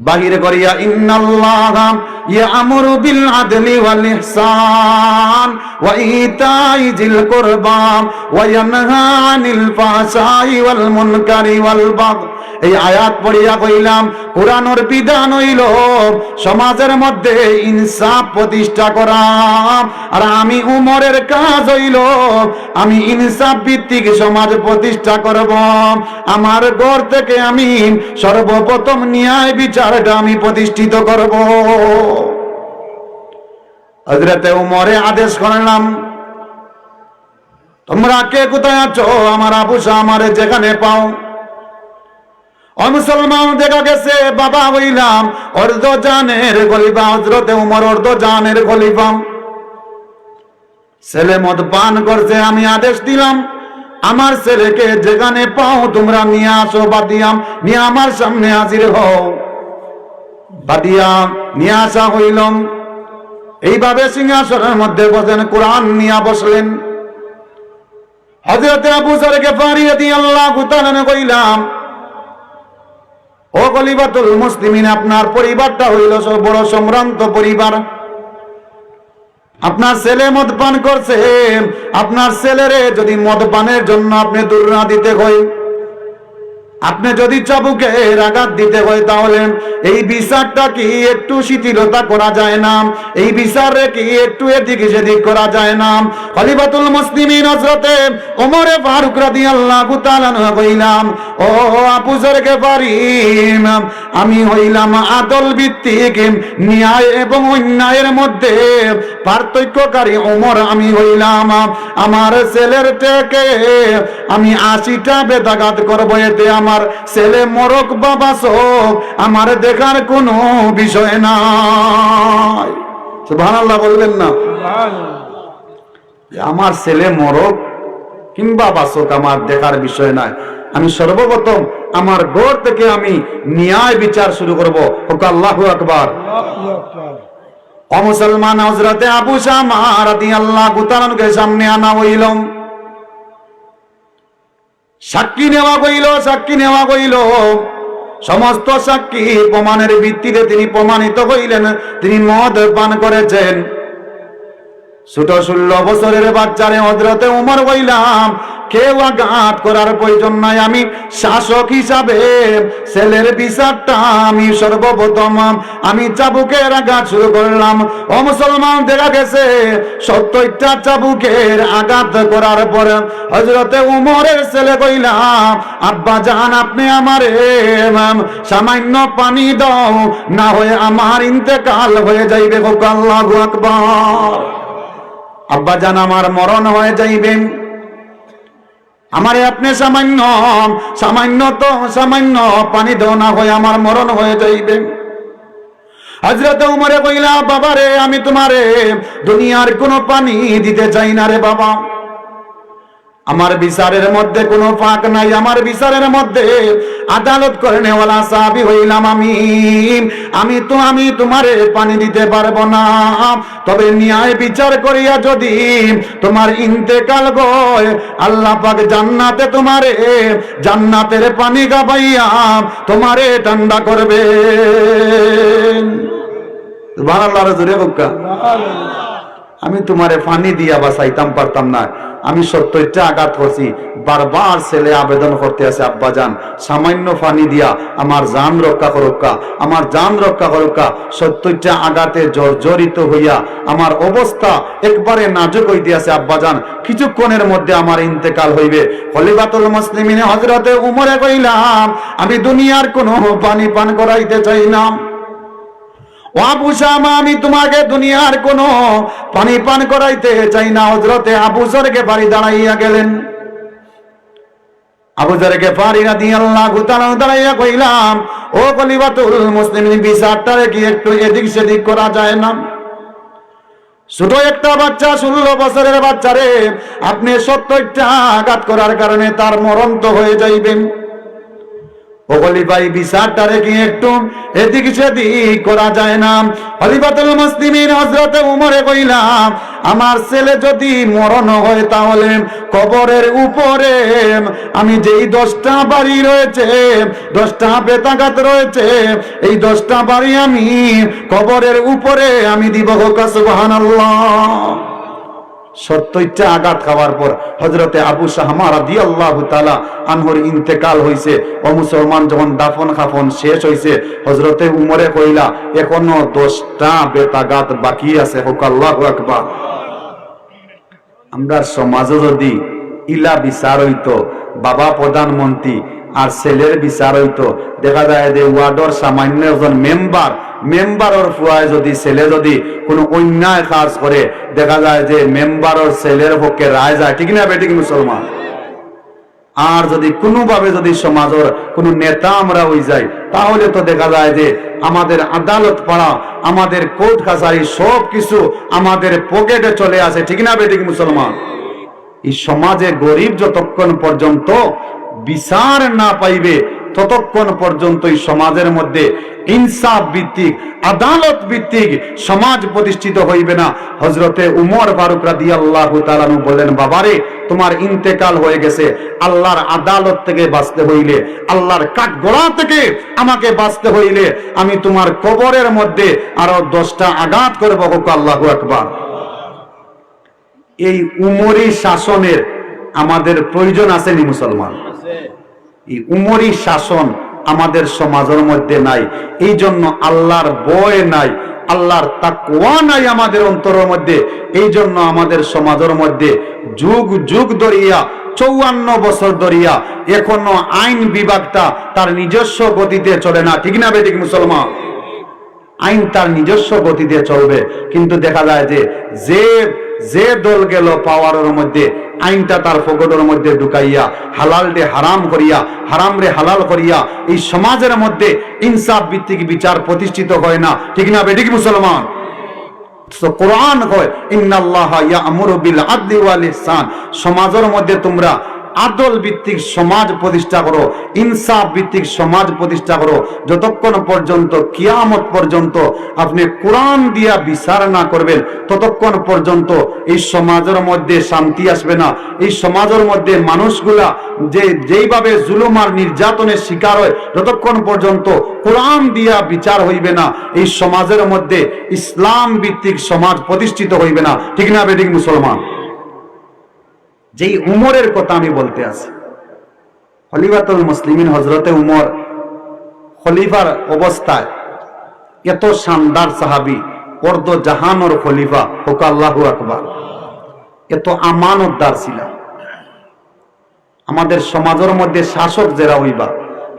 বাহিরে করিয়া ইন্নাল্লাহা ইয়া'মুরু বিল আদলি ওয়াল ইহসান ওয়া ইতাই যিল কুরবা ওয়া ইয়ানহা আনিল ফাহশাই ওয়াল মুনকারি ওয়াল বাগয়। এই আয়াত পড়িয়া কইলাম কোরআনের বিধান হইল সমাজের মধ্যে ইনসাফ প্রতিষ্ঠা করা, আর আমি উমরের কাজ হইল আমি ইনসাফ ভিত্তিক সমাজ প্রতিষ্ঠা করব। আমার ঘর থেকে আমি সর্বপ্রথম ন্যায় বিচারটা আমি প্রতিষ্ঠিত করব। হযরতে উমরে আদেশ করলাম, তোমরা কে কোথায় আছো? আমার আবু শাহ আমারে যেখানে পাও। ও মুসলমান, দেখা গেছে বাবা হইলাম অর্ধ জানের খলিফা, হযরতে উমর অর্ধ জানের খলিফা। ছেলে মদ পান করছে, আমি আদেশ দিলাম আমার ছেলেকে যেখানে পাও তোমরা নিয়ে আসো। বাদিয়াম নিয়ে আমার সামনে হাজির হও। বাদিয়া নিয়ে আসা হইল। এইভাবে সিংহাসনের মধ্যে বসেন, কোরআন নিয়ে বসলেন। হযরতে আবু যর গিফারী রাদিয়াল্লাহু তাআলা কইলাম, ও খলিফাতুল মুসলিমিন, আপনার পরিবারটা হইল বড় সম্ভ্রান্ত পরিবার। আপনার ছেলে মদ পান করছে, আপনার ছেলেরে যদি মদ পানের জন্য আপনি দূর না দিতে হয়, আপনি যদি চাবুকে আঘাত দিতে হয়, তাহলে এই বিচারটা কি একটু শিথিলতা করা যায় না? এই বিচারে কি একটু এদিক সেদিক করা যায় না? খলিফাতুল মুসলিমিন হযরতে ওমর ফারুক রাদিয়াল্লাহু তাআলা কইলাম, ও আবু যর গিফারী, আমি হইলাম আদল ভিত্তিক ন্যায় এবং অন্যায়ের মধ্যে পার্থক্যকারী ওমর। আমি হইলাম আমার ছেলের থেকে আমি 80টা বেদাঘাত করব, এতে আমার ছেলে মরক বাবা সব আমার দেখার কোনো বিষয় নাই। সুবহানাল্লাহ বলবেন না? আমার ছেলে মরক কিংবা বাসক আমার দেখার বিষয় নাই। আমি সর্বপ্রথম আমার ঘর থেকে আমি ন্যায় বিচার শুরু করব। আল্লাহু আকবার। ও মুসলমান, হযরতে আবু শামা রাদিয়াল্লাহু তাআলাকে সামনে আনা হইল। সাক্ষী নেওয়া হইল। সমস্ত সাক্ষী প্রমাণের ভিত্তিতে তিনি প্রমাণিত হইলেন তিনি মদ পান করেছেন। ছোট 16 বছরের বাচ্চারে হযরতে উমর কইলাম, কেউ আঘাত করার প্রয়োজন নাই, আমি শাসক হিসাবে ছেলের বিচারটা আমি সর্বপ্রথম আমি চাবুকের আঘাত শুরু করলাম। ও মুসলমান, দেখা গেছে 70টা চাবুকের আঘাত করার পর হযরতে উমরের ছেলে কইলাম, আব্বা জান, আপনি আমারে সামান্য পানি দাও, না হয়ে আমার ইন্তেকাল হয়ে যাইবে। আল্লাহু আকবার। আব্বা জান, আমার মরণ হয়ে যাইবে, আমারে আপনি সামান্য পানি দাও, না হয়ে আমার মরণ হয়ে যাইবে। হযরতে উমরে কইলা, বাবারে, আমি তোমারে দুনিয়ার কোনো পানি দিতে চাই না রে বাবা। আমার বিচারের মধ্যে কোনো ফাঁক নাই, আমার বিচারের মধ্যে আদালত করে নেওয়ালা সাহাবী হইলাম আমি তোমারে পানি দিতে পারবো না, তবে ন্যায় বিচার করিয়া যদি তোমার ইন্তেকাল হয়, আল্লাহ পাক জান্নাতে তোমারে জান্নাতের পানি গাবাইয়া তোমারে ঠান্ডা করবে। সুবহানাল্লাহ। জোরে বক্কা। আমি তোমারে পানি দিয়া বাঁচাইতাম পারতাম না, আমি 70টা আঘাত করছি। বারবার ছেলে আবেদন করতে আছে, আব্বা জান, সামান্য পানি দিয়া আমার জান রক্ষা করুকা, আমার জান রক্ষা করুকা। 70টা আঘাতে জর্জরিত হইয়া আমার অবস্থা একবারে নাজুক হইতে আছে, আব্বা জান, কিছুক্ষণের মধ্যে আমার ইন্তেকাল হইবে। খলিফাতুল মুসলিমিন হযরতে উমরে কইলাম, আমি দুনিয়ার কোনো পানি পান করাইতে চাই না। ও আবু শামা, আমি তোমাকে দুনিয়ার কোনো পানি পান করাইতে চাই না। হযরতে আবু যর গিফারী দাঁড়াইয়া গেলেন। আবু যর গিফারী রাদিয়াল্লাহু তাআলা দাঁড়াইয়া কইলাম, ও খলিফাতুল মুসলিমিন, বিচারটারে কি একটু এদিক সেদিক করা যায় না? ছোট একটা বাচ্চা, 16 বছরের বাচ্চারে আপনি 70টা আঘাত করার কারণে তার মরণ তো হয়ে যাইবেন। ও খলিফা এই বিচারটারে কি একটু এদিক সেদিক করা যায় না? খলিফাতুল মুসলিমিন হযরতে উমরে কইলাম, আমার ছেলে যদি মরণ হয় তাহলে কবরের উপরে আমি যেই 10টা বাড়ি রয়েছে, 10টা বেতাগাত রয়েছে, এই 10টা বাড়ি আমি কবরের উপরে আমি দিব। সুবহানাল্লাহ। 70টা আঘাত খাওয়ার পর হযরতে আবু শাহমা রাদিয়াল্লাহু তাআলা আনহুর ইন্তেকাল হইছে। ও মুসলমান, যখন দাফন খাফন শেষ হইছে, হযরতে উমরে কইলা এখনো 10টা বেতাগাত বাকি আছে। হোক আল্লাহু আকবার। আমরা সমাজে যদি ইলা বিচার হইতো, বাবা প্রধানমন্ত্রী আর ছেলের বিচার হইতো, দেখা যায় যে ওয়ার্ডর সামান্য একজন মেম্বারের ফুয়ায় যদি ছেলে যদি কোনো অন্যায় কাজ করে, দেখা যায় যে মেম্বারের ছেলের পক্ষে রায় যায়। ঠিক না বেঠিক মুসলমান? আর যদি কোনোভাবে যদি সমাজের কোনো নেতা আমরা হয়ে যাই, তাহলে তো দেখা যায় যে আমাদের আদালত পাড়া, আমাদের কোর্ট কাছারি সব কিছু আমাদের পকেটে চলে আসে। ঠিক না বেঠিক মুসলমান? এই সমাজে গরিব যতক্ষণ পর্যন্ত বিচার না পাইবে, ততক্ষণ পর্যন্ত এই সমাজের মধ্যে ইনসাফ ভিত্তিক, আদালত ভিত্তিক সমাজ প্রতিষ্ঠিত হইবে না। হযরতে উমর ফারুক রাদিয়াল্লাহু তাআলা আনহু বললেন, বাবারে তোমার ইন্তেকাল হয়ে গেছে, আল্লাহর আদালত থেকে বাঁচতে হইলে, আল্লাহর কাঠগড়া থেকে আমাকে বাঁচতে হইলে আমি তোমার কবরের মধ্যে আরো 10টা আঘাত করব। হোক আল্লাহু আকবার। এই উমরি শাসনের আমাদের প্রয়োজন আছে নি মুসলমান? এই উমরি শাসন আমাদের সমাজের মধ্যে নাই। এই জন্য আল্লাহর ভয় নাই, আল্লাহর তাকওয়া নাই আমাদের অন্তরের মধ্যে। এই জন্য আমাদের সমাজের মধ্যে যুগ যুগ ধরিয়া 54 বছর ধরিয়া এখনো আইন বিভাগটা তার নিজস্ব গতিতে চলে না। ঠিক না বেঠিক মুসলমান? আইন তার নিজস্ব গতিতে চলবে, কিন্তু দেখা যায় যে দল গেল পাওয়ারের মধ্যে, আইনটা তার পকেটের মধ্যে ঢুকাইয়া হালাল রে হারাম করিয়া, হারাম রে হালাল করিয়া এই সমাজের মধ্যে ইনসাফ ভিত্তিক বিচার প্রতিষ্ঠিত হয় না। ঠিক না বেঠিক মুসলমান? কোরআন কয় ইন্নাল্লাহা ইয়া'মুরু বিল আদলি ওয়াল ইহসান। সমাজের মধ্যে তোমরা আদল ভিত্তিক সমাজ প্রতিষ্ঠা করো, ইনসাফ ভিত্তিক সমাজ প্রতিষ্ঠা করো। যতক্ষণ পর্যন্ত কিয়ামত পর্যন্ত আপনি কোরআন দিয়া বিচার না করবেন, ততক্ষণ পর্যন্ত এই সমাজের মধ্যে শান্তি আসবে না। এই সমাজের মধ্যে মানুষগুলা যেইভাবে জুলুম আর নির্যাতনের শিকার হয়, যতক্ষণ পর্যন্ত কোরআন দিয়া বিচার হইবে না, এই সমাজের মধ্যে ইসলাম ভিত্তিক সমাজ প্রতিষ্ঠিত হইবে না। ঠিক না বেঠিক মুসলমান? যেই উমরের কথা আমি বলতে আছি, খলিফাতুল মুসলিমিন হযরতে উমর খলিফার অবস্থায় এত শানদার সাহাবী, অর্ধ জাহানের খলিফা। হোক আল্লাহু আকবার। এত আমানতদার ছিল। আমাদের সমাজের মধ্যে শাসক যারা হইবা,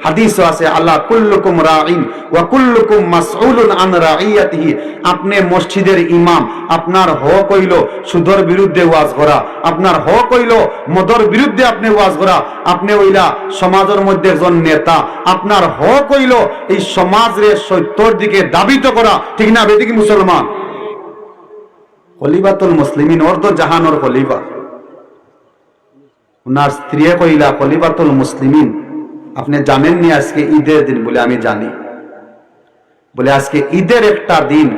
হাদিসও আছে আল্লাহ কুল্লুকুম রাঈন ওয়া কুল্লুকুম মাসউলুন আন রাইয়াতিহি। আপনি মসজিদের ইমাম, আপনার হক হইল সুদের বিরুদ্ধে ওয়াজ করা, আপনার হক হইল মদের বিরুদ্ধে আপনি ওয়াজ করা। আপনি হইলা সমাজের মধ্যে একজন নেতা, আপনার হক হইল এই সমাজের সত্যের দিকে দাবিত করা। ঠিক না বেঠিক মুসলমান? খলিফাতুল মুসলিমিন অর্ধ জাহানের খলিফা, ওনার স্ত্রী কইলা খলিফাতুল মুসলিমিন আপনি জানেননি আজকে ঈদের দিন? বলে আমি জানি। বলে আজকে ঈদের একটা দিন,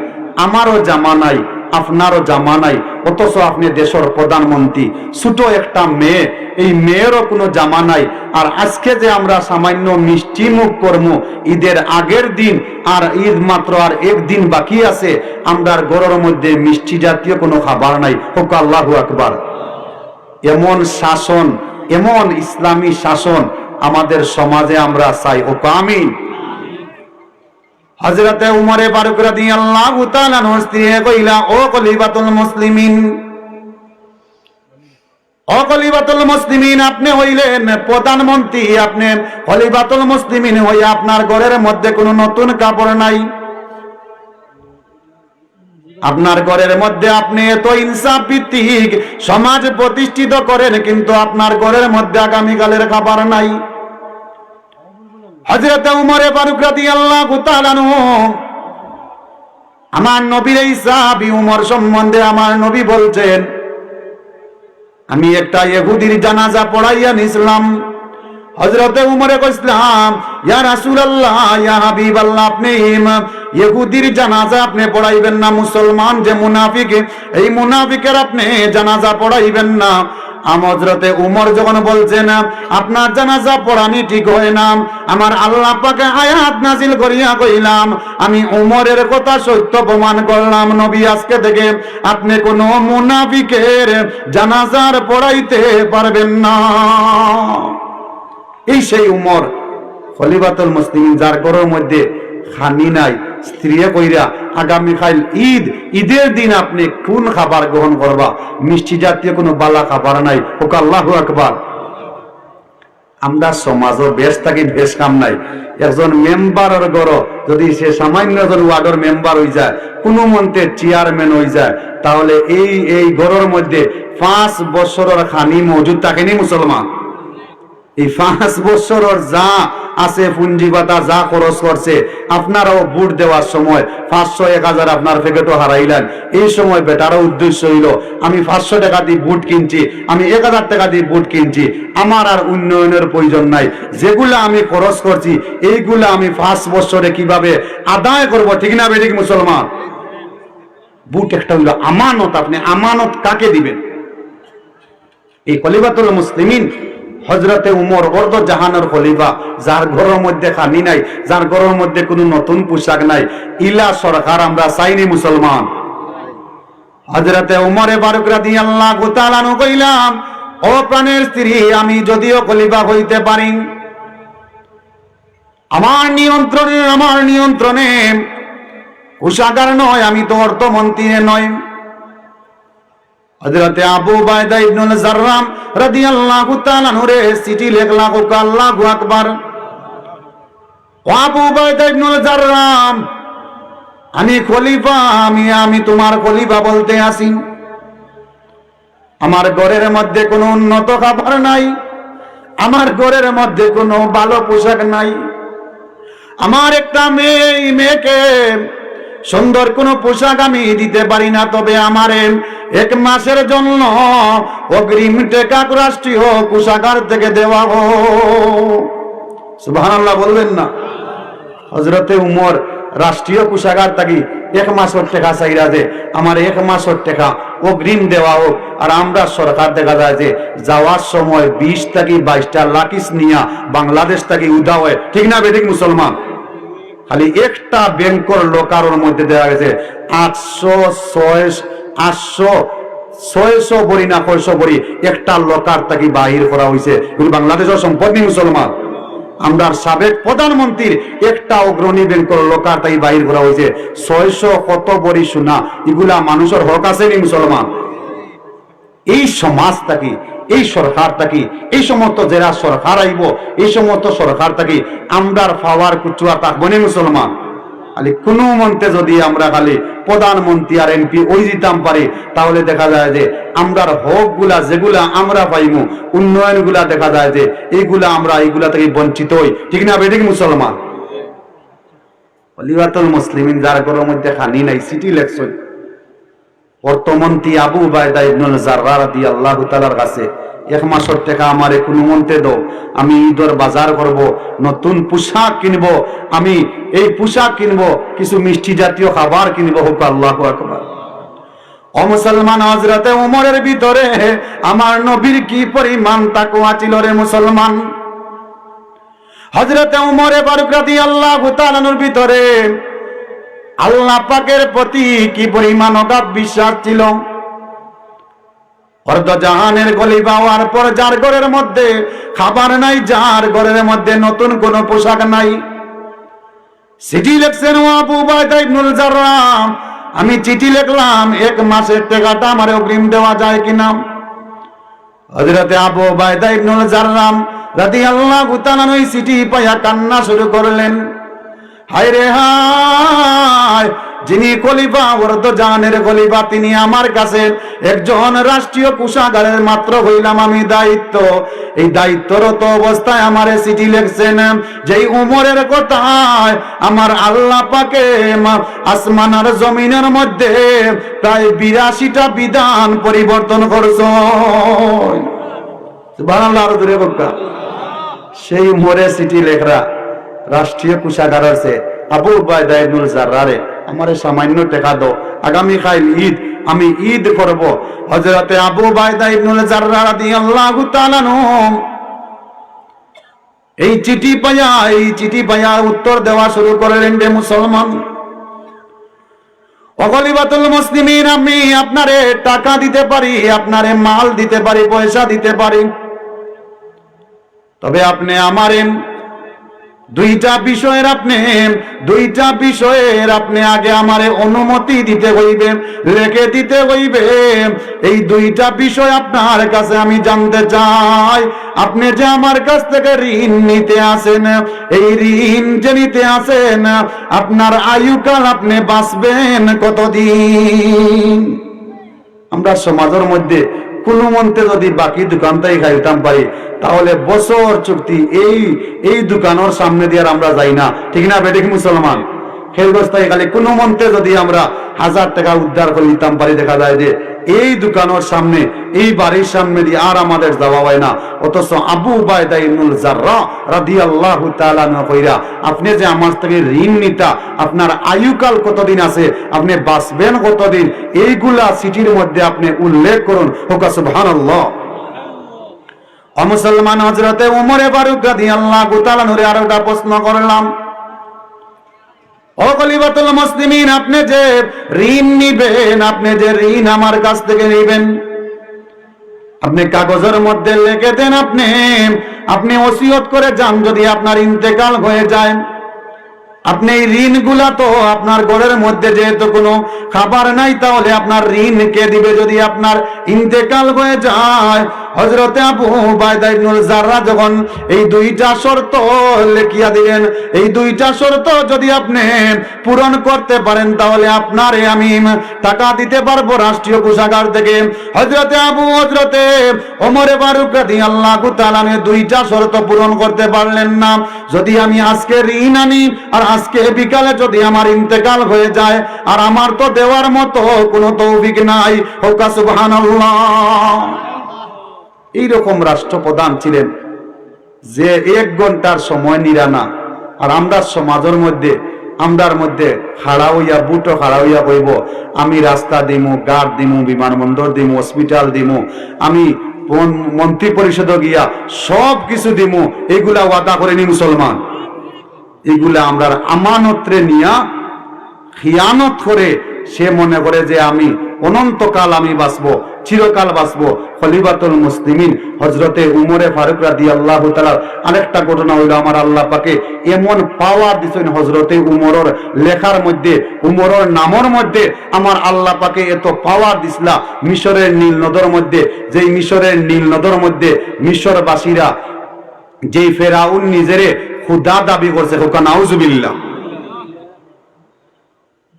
আমারও জামা নাই, আপনারও জামা নাই, অথচ আপনি দেশের প্রধানমন্ত্রী, ছোট একটা মেয়ে, এই মেয়েরও কোনো জামা নাই। আর আজকে যে আমরা সামান্য মিষ্টি মুখ করবো ঈদের আগের দিন, আর ঈদ মাত্র আর একদিন বাকি আছে, আমরার ঘরের মধ্যে মিষ্টি জাতীয় কোনো খাবার নাই। হোক আল্লাহু আকবার। এমন শাসন, এমন ইসলামী শাসন আমাদের সমাজে আমরা চাই। হোক আমিন। হযরতে উমরে ফারুক রাদিয়াল্লাহু তাআলা আনহু স্ত্রী কইলা, ও খলিফাতুল মুসলিমিন, ও খলিফাতুল মুসলিমিন, আপনি হইলেন প্রধানমন্ত্রী, আপনি খলিফাতুল মুসলিমিন হইয়া আপনার ঘরের মধ্যে কোনো নতুন কাপড় নাই, আপনার ঘরের মধ্যে আপনি এত ইনসাফ ভিত্তিক সমাজ প্রতিষ্ঠিত করেন, কিন্তু আপনার ঘরের মধ্যে আগামীকালের খাবার নাই। হযরতে উমরে ফারুক রাদিয়াল্লাহু তাআলা আনহু, আমার নবীর এই সাহাবী উমর সম্বন্ধে আমার নবী বলছেন, আমি একটা ইহুদির জানাজা পড়াইয়া নিছিলাম। হযরতে উমরে কইছিলাম, ইয়া রাসূলুল্লাহ, ইয়া হাবিবাল্লাহ, আপনি ইহুদির জানাজা আপনি পড়াইবেন না, মুসলমান যে মুনাফিক, এই মুনাফিকের আপনি জানাজা পড়াইবেন না। হযরতে উমর যখন বলছেন আপনার জানাজা পড়ানি ঠিক হয় না, আমার আল্লাহ পাকে আয়াত নাজিল করিয়া কইলাম, আমি উমরের কথা সত্য প্রমাণ করলাম, নবী আজকে থেকে আপনি কোন মুনাফিকের জানাজার পড়াইতে পারবেন না। এই সেই উমর খলিফাতুল মুসলিমিন, যার ঘরের মধ্যে খানি নাই, স্ত্রী কইরা আগামীকাল ঈদের দিন আপনি কোন খাবার গ্রহণ করবা, মিষ্টি জাতীয় কোনো বালা খাবার নাই, ওকে আল্লাহু আকবার। আমরা সমাজও বেশ থাকি, বেশ কাম নাই। একজন মেম্বারের ঘর যদি সে সামান্য একজন ওয়ার্ডের মেম্বার হয়ে যায়, কোনো মন্ত্রে চেয়ারম্যান হয়ে যায়, তাহলে এই ঘরের মধ্যে 5 বছরের খানি মজুদ থাকেনি মুসলমান। এই 5 বছরের যা আছে পুঞ্জিপাতা যা খরচ করছে, আপনারাও ভোট দেওয়ার সময় 500-1000 আপনার প্যাকেটও হারাইলেন। এই সময় বেটারও উদ্দেশ্য হইল আমি 500 টাকা দিয়ে ভোট কিনছি, আমি 1000 টাকা দিয়ে ভোট কিনছি, আমার আর উন্নয়নের প্রয়োজন নাই, যেগুলো আমি খরচ করছি এইগুলো আমি 5 বছরে কিভাবে আদায় করব, ঠিক না বেঠিক মুসলমান? ভোট একটা হইল আমানত, আপনি আমানত কাকে দিবেন? এই খলিফাতুল মুসলিমিন হযরতে উমর অর্ধ জাহানের খলিফা, যার ঘরের মধ্যে খানি নাই, যার ঘরের মধ্যে কোনো নতুন পোশাক নাই, ইলা সরকার আমরা চাইনি মুসলমান। হযরতে উমরে ফারুক রাদিয়াল্লাহু তাআলা আনহু কইলাম, ও প্রাণের স্ত্রী, আমি যদিও খলিফা হইতে পারি, আমার নিয়ন্ত্রণে কোষাগার নয়, আমি তো অর্থমন্ত্রী নয়। হযরতে আবু উবাইদা ইবনুল জাররাম রাদিয়াল্লাহু তাআলা আনহু রে চিঠি লেখলা, ওকে আল্লাহু আকবার। ও আবু উবাইদা ইবনুল জাররাম, আমি খলিফা, আমি তোমার খলিফা বলতে আসি। আমার ঘরের মধ্যে কোনো উন্নত খাবার নাই, আমার ঘরের মধ্যে কোনো ভালো পোশাক নাই, আমার একটা মেয়েকে সুন্দর কোনো পোশাক আমি দিতে পারি না, তবে আমার 1 মাসের জন্য অগ্রিম টাকা রাষ্ট্রীয় কোষাগার থেকে দেওয়া হোক। সুবহানাল্লাহ বলবেন না? হযরতে উমর রাষ্ট্রীয় কোষাগার থেকে 1 মাসের টাকা চাইরা যে আমার 1 মাসের টাকা অগ্রিম দেওয়া হোক। আর আমরা সরকার দেখা যায় যে যাওয়ার সময় 20 থেকে 22টা লাকিস নিয়া বাংলাদেশ থেকে উদা হয়, ঠিক না বেঠিক মুসলমান? খালি একটা ব্যাংকের লোকার মধ্যে দেওয়া গেছে 600 বড়ি না 600 বড়ি একটা লোকার তাকে বাহির করা হয়েছে। বাংলাদেশের সম্পদ নেই মুসলমান। আমরা সাবেক প্রধানমন্ত্রীর একটা অগ্রণী ব্যাংকের লোকার তাকে বাহির করা হয়েছে। 600 কত বড়ি সোনা, এগুলা মানুষের হক আছে নি মুসলমান? এই সমাজ থাকি, এই সরকার থাকি, এই সমস্ত যারা সরকার আইব, এই সমস্ত সরকার থাকি আমরার পাওয়ার কুচুয়া থাকবো না মুসলমান। খালি কোনো মন্ত্রে যদি আমরা খালি প্রধানমন্ত্রী আর এমপি ওই দিতাম পারি, তাহলে দেখা যায় যে আমরার হক গুলা যেগুলা আমরা পাইমু, উন্নয়ন গুলা দেখা যায় যে এইগুলা থেকে বঞ্চিত হই, ঠিক না বেঠিক মুসলমান? খলিফাতুল মুসলিমিন, যার ঘরের মধ্যে খানি নাই, চিঠি লেখছেন অর্থমন্ত্রী আবু উবাইদা ইবনুল জাররাহ রাদিয়াল্লাহু তাআলার কাছে, 1 মাসের টাকা আমারে কোনো মন্ত্রে দাও, আমি ঈদের বাজার করব, নতুন পোশাক কিনব, আমি এই পোশাক কিনব, কিছু মিষ্টি জাতীয় খাবার কিনব, হোক আল্লাহু আকবার। ও মুসলমান, হযরতে উমরের ভিতরে আমার নবীর কি পরিমাণ তাকওয়া ছিল রে মুসলমান। হযরতে উমরে ফারুক রাদিয়াল্লাহু তাআলা আনহুর ভিতরে আল্লাহ পাকের প্রতি কি পরিমাণ অগাধ বিশ্বাস ছিল। অর্ধজাহানের খলিফা হওয়ার পর যার ঘরের মধ্যে খাবার নাই, যার ঘরের মধ্যে নতুন কোনো পোশাক নাই, চিঠি লিখছেন আবু উবাইদা ইবনুল জাররাহ, আমি চিঠি লিখলাম 1 মাসের টাকাটা আমার অগ্রিম দেওয়া যায় কিনা। হযরতে আবু উবাইদা ইবনুল জাররাহ রাদিয়াল্লাহু তাআলা ওই চিঠি পাইয়া কান্না শুরু করলেন। হায় রে হায়, যিনি খলিফা, অর্ধজাহানের খলিফা, তিনি আমার কাছে একজন রাষ্ট্রীয় কোষাগারের মাত্র হইলাম আমি দায়িত্ব, এই দায়িত্বরত অবস্থায় আমারে চিঠি লিখছেন যেই উমরের কথায় আমার আল্লাহ পাকে আসমান আর জমিনের মধ্যে প্রায় 82টা বিধান পরিবর্তন করছেন। সুবহানাল্লাহ, আরো জোরে বলবা। সেই উমরে চিঠি লেখরা রাষ্ট্রীয় কোষাগার আছে আবু উবাইদা ইবনুল জাররারে আমারে সামান্য টাকা দাও, আগামী কাল ঈদ, আমি ঈদ করব। হযরতে আবু উবাইদা ইবনুল জাররা রাদিয়াল্লাহু তাআলা আনহু এই চিঠি পাইয়া উত্তর দেওয়া শুরু করলেন, রে মুসলমান, খলিফাতুল মুসলিমিন, আমি আপনারে টাকা দিতে পারি, আপনারে মাল দিতে পারি, পয়সা দিতে পারি, তবে আপনি আমারে দুইটা বিষয়ের আপনি আগে আমারে অনুমতি দিতে হইবে, লিখে দিতে হইবে। এই দুইটা বিষয় আপনার কাছে আমি জানতে চাই। আপনি যে আমার কাছ থেকে ঋণ নিতে আসেন, এই ঋণ যে নিতে আসেন, আপনার আয়ুকাল আপনি বাঁচবেন কতদিন? আমরা সমাজের মধ্যে কোন মন্ত্রে যদি বাকি দোকানটাই খাইতাম পারি, তাহলে বছর চুক্তি এই দোকানের সামনে দিয়ে আমরা যাই না, ঠিক না বেঠিক মুসলমান? খেলগস্তায় খালি কোন মন্ত্রে যদি আমরা 1000 টাকা উদ্ধার করে দিতাম পারি, দেখা যায় যে এই দোকানের সামনে, এই বাড়ির সামনে দিয়ে আর আমাদের যাওয়া হয় না। অথচ আবু উবাইদা ইবনুল জাররা রাদিয়াল্লাহু তাআলা আনহু কইরা, আপনি যে আমার থেকে ঋণ নিতা, আপনার আয়ুকাল কতদিন আছে, আপনি বাঁচবেন কতদিন, এইগুলা চিঠির মধ্যে আপনি উল্লেখ করুন। হোকা সুবহানাল্লাহ। মুসলমান, হযরতে উমরে ফারুক রাদিয়াল্লাহু তাআলা আনহু আরো একটা প্রশ্ন করলাম, ও খলিফাতুল মুসলিমিন, আপনি যে ঋণ নিবেন, আপনি যে ঋণ আমার কাছ থেকে নিবেন, আপনি কাগজের মধ্যে লিখে দেন, আপনি ওসিয়ত করে যান, যদি আপনার ইন্তেকাল হয়ে যায়, আপনি এই ঋণগুলা তো আপনার ঘরের মধ্যে যেহেতু কোনো খাবার নাই, তাহলে আপনার ঋণ কে দিবে যদি আপনার ইন্তেকাল হয়ে যায়? হযরতে আবু উবাইদা ইবনুল জাররা যখন এই দুইটা শর্ত লিখিয়া দিলেন, এই দুইটা শর্ত যদি আপনি পূরণ করতে পারেন, তাহলে আপনারে আমি টাকা দিতে পারবো রাষ্ট্রীয় কোষাগার থেকে। হযরতে ওমর ফারুক রাদিয়াল্লাহু তাআলা দুইটা শর্ত পূরণ করতে পারলেন না। যদি আমি আজকে ঋণ আনি আর আজকে বিকালে যদি আমার ইন্তেকাল হয়ে যায়, আর আমার তো দেওয়ার মতো কোনো তৌফিক নাই। হোক সুবহানাল্লাহ। এইরকম রাষ্ট্রপ্রধান ছিলেন যে 1 ঘন্টার সময় নিরানা। আর আমরা সমাজের মধ্যে আমরার মধ্যে খাড়া হইয়া, বুটো খাড়া হইয়া কইব, আমি রাস্তা দিমু, গার্ড দিমু, বিমানবন্দর দিমু, হসপিটাল দিমু, আমি মন্ত্রী পরিষদ গিয়া সব কিছু দিমু, এগুলা ওয়াদা করেনি মুসলমান। এগুলা আমরা আমানতরে নিয়া খিয়ানত করে সে মনে করে যে আমি অনন্তকাল আমি বাঁচবো, চিরকাল বাঁচবো। খলিফাতুল মুসলিমিন হযরতে উমরে ফারুক রাদিয়াল্লাহু তাআলা আরেকটা ঘটনা হইল, আমার আল্লাহ পাকে এমন পাওয়ার দিছেন হযরতে উমরের লেখার মধ্যে, উমরের নামের মধ্যে আমার আল্লাহ পাকে এত পাওয়ার দিছলা। মিশরের নীল নদের মধ্যে, যেই মিশরের নীল নদের মধ্যে মিশরবাসীরা যেই ফেরাউন নিজেরে খুদা দাবি করছে, হোকা নাউজুবিল্লাহ।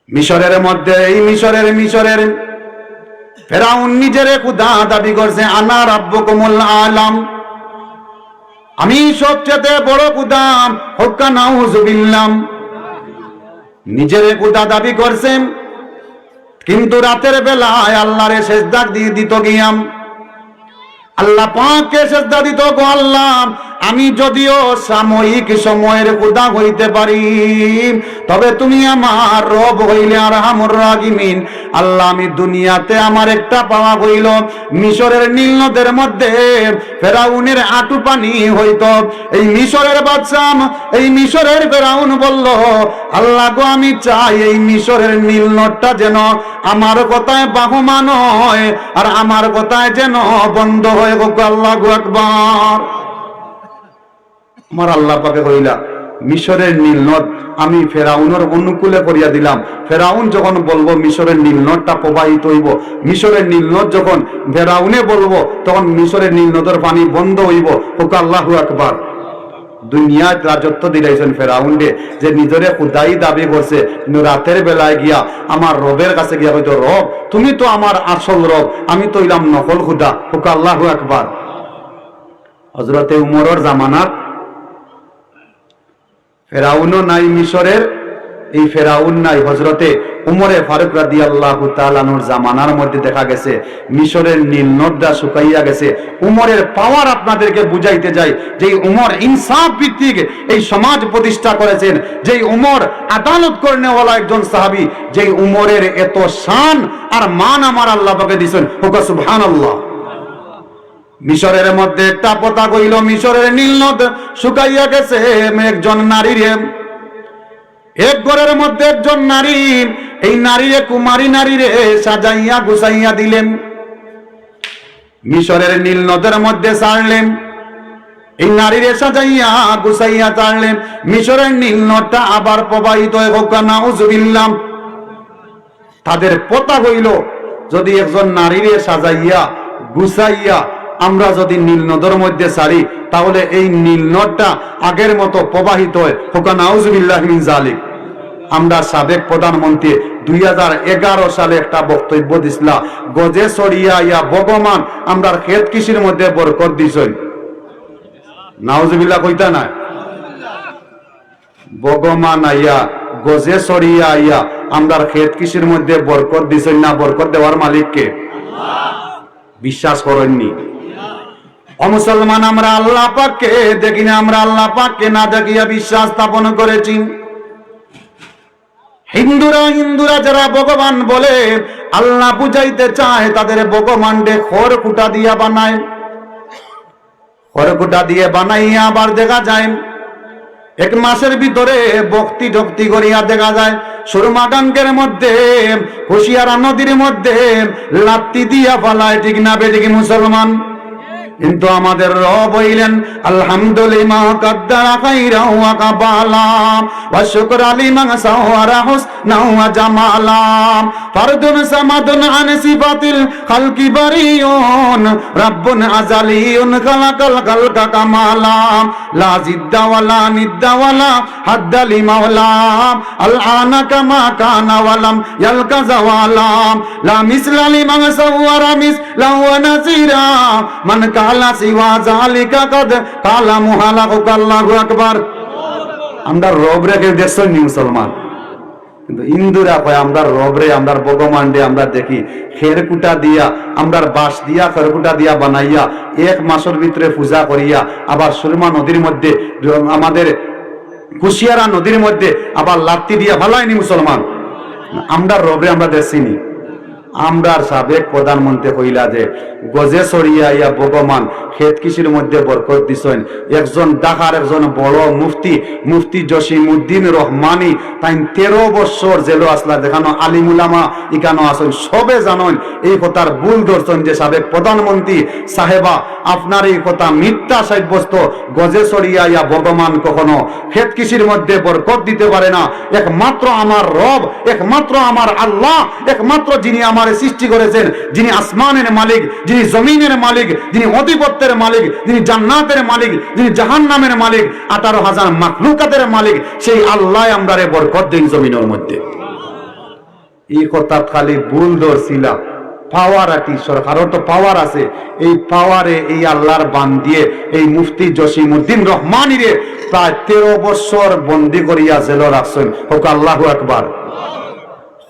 মিশরের মধ্যে এই মিশরের ফেরাউন নিজেরে খুদা দাবি করছে, আনা রাব্বুকুমুল আলাম, আমি সবচেয়ে বড় খুদা, হোকা নাউজুবিল্লাহ। নিজেরে খুদা দাবি করছেন, কিন্তু রাতের বেলায় আল্লাহরে সেজদা দিয়ে দিত গিয়াম, আল্লাহ পাককে সেজদা দিত, গো আল্লাহ, আমি যদিও সাময়িক সময়ের খুদা হইতে পারি, তবে তুমি আমার রব হইলে আরহামুর রাহিমিন। আল্লাহ, আমি দুনিয়াতে আমার একটা পাওয়া হইল, মিশরের নীল নদের মধ্যে ফেরাউনের আঁটু পানি হইত। এই মিশরের বাদশা, এই মিশরের ফেরাউন বলল, আল্লাহ গো, আমি চাই এই মিশরের নীল নদটা যেন আমার কথায় বাহমান হয়, আর আমার কথায় যেন বন্ধ হয়ে হোক। আল্লাহু আকবার। আমার আল্লাহ পাকে কইলা, মিশরের নীল নদ আমি ফেরাউনের অনুকূলে করিয়া দিলাম। ফেরাউন যখন বলবো মিশরের নীল নদটা প্রবাহিত হইব, মিশরের নীল নদ যখন ফেরাউনে বলবো, তখন মিশরের নীল নদের পানি বন্ধ হইব। হোক আল্লাহু আকবার। দুনিয়ায় রাজত্ব দিলাইছেন ফেরাউন রে, যে নিজরে খুদাই দাবি করছে, কিন্তু রাতের বেলায় গিয়া আমার রবের কাছে গিয়া হয়তো, রব তুমি তো আমার আসল রব, আমি তো হইলাম নকল খুদা। হোক আল্লাহু আকবার। হযরতে উমরের জামানাত ফেরাউনও নাই মিশরের, এই ফেরাউন নাই, হযরতে উমরে ফারুক রাদিয়াল্লাহু তাআলা আনহুর জামানার মধ্যে দেখা গেছে মিশরের নীল নদটা শুকাইয়া গেছে। উমরের পাওয়ার আপনাদেরকে বুঝাইতে যাই, যেই উমর ইনসাফ ভিত্তিক এই সমাজ প্রতিষ্ঠা করেছেন, যেই উমর আদালত করনেওয়ালা একজন সাহাবী, যেই উমরের এত শান আর মান আমার আল্লাহ পাকে দিয়েছেন, ওকে সুবহানাল্লাহ। মিশরের মধ্যে একটা পতা কইল, মিশরের নীল নদ শুকাইয়া গেছে। একজন নারীর, এক ঘরের মধ্যে একজন নারী, এই নারীরে কুমারী নারীরে সাজাইয়া গুছাইয়া দিলেন, মিশরের নীল নদের মধ্যে ছাড়লেন। এই নারীরে সাজাইয়া গুছাইয়া ছাড়লেন, মিশরের নীল নদটা আবার প্রবাহিত হয়ে হোক, নাউজুবিল্লাহ। তাদের পতা হইল, যদি একজন নারীরে সাজাইয়া গুছাইয়া আমরা যদি নীল নদের মধ্যে ছাড়ি, তাহলে এই নীল নদটা আগের মতো প্রবাহিত হয় হোক, নাউজুবিল্লাহ মিন যালিক। আমরা সাবেক প্রধানমন্ত্রী 2011 সালে একটা বক্তব্য দিছিলা, গজে ছড়িয়া ইয়া ভগবান আমরার ক্ষেত কৃষির মধ্যে বরকত দিছেন, নাউজুবিল্লাহ কইতা না, ভগবান আইয়া গজে ছড়িয়া আইয়া আমরার ক্ষেত কৃষির মধ্যে বরকত দিছেন না, বরকত দেওয়ার মালিককে বিশ্বাস করেননি। ও মুসলমান, আমরা আল্লাহ পাককে দেখি না, আমরা আল্লাহ পাককে না দেখিয়া বিশ্বাস স্থাপন করেছি। হিন্দুরা যারা ভগবান বলে আল্লাহ বুঝাইতে চায়, তাদের ভগবানকে খড়কুটা দিয়া বানায়, খড়কুটা দিয়ে বানাইয়া আবার দেখা যায় এক মাসের ভিতরে ভক্তি ঢক্তি করিয়া দেখা যায় সুরমাডাঙ্গের মধ্যে, হুশিয়ারা নদীর মধ্যে লাত্তি দিয়া ফালায়, ঠিক না বেঠিক মুসলমান? কিন্তু আমাদের রব হইলেন আলহামদুলিল্লাহ কাদ্দারা খাইরা ওয়া কাবালা ওয়া শুকরা লিমান সাওয়ারা হুসনা ওয়া জামালা ফারদুন সামাদুন আন সিফাতিল খালকি বারিয়ুন রাব্বুন আজালিয়ুন খালাকাল খালকা কামালা লা জিদ্দা ওয়ালা নিদ্দা ওয়ালা হাদ্দা লিমাওলা আলআনা কামা কানা ওয়ালাম ইয়ালকা জাওয়ালা লা মিসলা লিমান সাওয়ারা মিসলা ওয়া নাজিরা মান কালা সিওয়া জালিকা কদ কালা মুহালাকুক আল্লাহু আকবার। আমরা রব রেখে দেখছো নি মুসলমান, কিন্তু হিন্দুরা কয় আমরা রব রে, আমরা ভগবান রে আমরা দেখি খেরকুটা দিয়া, আমরা বাঁশ দিয়া খেরকুটা দিয়া বানাইয়া এক মাসের ভিতরে পূজা করিয়া আবার সুরমা নদীর মধ্যে, আমাদের কুশিয়ারা নদীর মধ্যে আবার লাত্তি দিয়া ভালাইনি মুসলমান। আমরা রব রে আমরা দেখছিনি। আমরা সাবেক প্রধানমন্ত্রী কইলা যে গজে ছড়িয়া ইয়া ভগবান ক্ষেত কৃষির মধ্যে বরকত দিছেন। একজন ঢাকার একজন বড় মুফতি জসিমউদ্দিন রহমানি, তাই 13 বছর জেল আসলা, দেখানো আলিমুলামা ইকানো আসেন, সবে জানেন এই কথার ভুল ধরছেন যে সাবেক প্রধানমন্ত্রী সাহেবা আপনার এই কথা মিথ্যা সাব্যস্ত। গজে ছড়িয়া ইয়া ভগবান কখনো ক্ষেত কৃষির মধ্যে বরকত দিতে পারে না। একমাত্র আমার রব, একমাত্র আমার আল্লাহ, একমাত্র যিনি আমার সৃষ্টি করেছেন, যিনি আসমানের মালিক, যিনি জমিনের মালিক, যিনি অধিপত্যের মালিক, যিনি জান্নাতের মালিক, যিনি জাহান্নামের মালিক, 18,000 মাখলুকাতের মালিক, সেই আল্লাহ আমরারে বরকত দেন জমিনের মধ্যে। এই কথা খালি ভুল ধরছিলাম। পাওয়ার আটি সরকারও তো পাওয়ার আছে, এই পাওয়ারে এই আল্লাহর বান দিয়ে এই মুফতি জসিমউদ্দিন রহমানিরে প্রায় 13 বছর বন্দী করিয়া জেল রাখছেন, হোক আল্লাহু আকবার।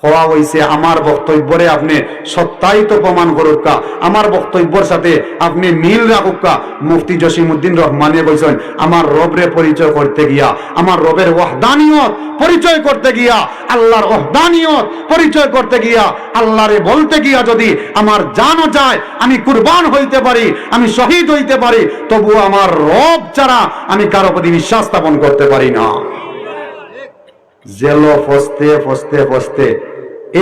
হওয়া হইছে আমার বক্তব্যরে আপনি সত্যায়িত প্রমাণ করুকা, আমার বক্তব্যের সাথে আপনি মিল রাখুকা। মুফতি জসিমউদ্দিন রহমানে বলছেন আমার রবরে পরিচয় করতে গিয়া, আমার রবের ওয়াহদানিয়ত পরিচয় করতে গিয়া, আল্লাহর ওয়াহদানিয়ত পরিচয় করতে গিয়া, আল্লাহরে বলতে গিয়া যদি আমার জানও যায়, আমি কুরবান হইতে পারি, আমি শহীদ হইতে পারি, তবু আমার রব ছাড়া আমি কারো প্রতি বিশ্বাস স্থাপন করতে পারি না। জেল ফসতে ফসতে ফসতে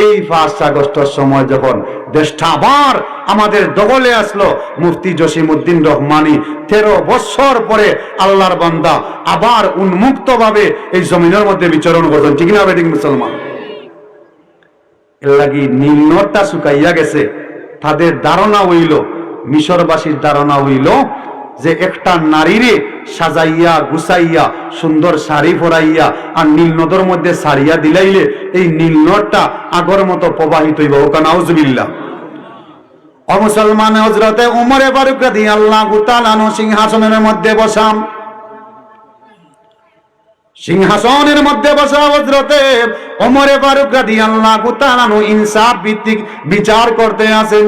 এই 5 আগস্টের সময় যখন দেশটা আবার আমাদের দখলে আসলো, মুফতি জসিমউদ্দিন রহমানি 13 বছর পরে আল্লাহর বান্দা আবার উন্মুক্ত ভাবে এই জমিনের মধ্যে বিচরণ করছেন, ঠিক না বেঠিক মুসলমান? এর লাগি নীল নদটা শুকাইয়া গেছে। তাদের ধারণা হইল, মিশরবাসীর ধারণা হইল যে একটা নারীরে সাজাইয়া গুছাইয়া সুন্দর শাড়ি পরাইয়া আর নীল নদের মধ্যে সারিয়া দিলাইলে এই নীল নদটা আগর মতো প্রবাহিত হইব, ওকা নাউজুবিল্লাহ। ও মুসলমান, হযরতে উমরে ফারুক রাদিয়াল্লাহু তাআলা আনহু সিংহাসনের মধ্যে বসাম, সিংহাসনের মধ্যে বসা হযরতে ওমর ফারুক রাদিয়াল্লাহু তাআলা আনহু ইনসাফ ভিত্তিক বিচার করতে আছেন।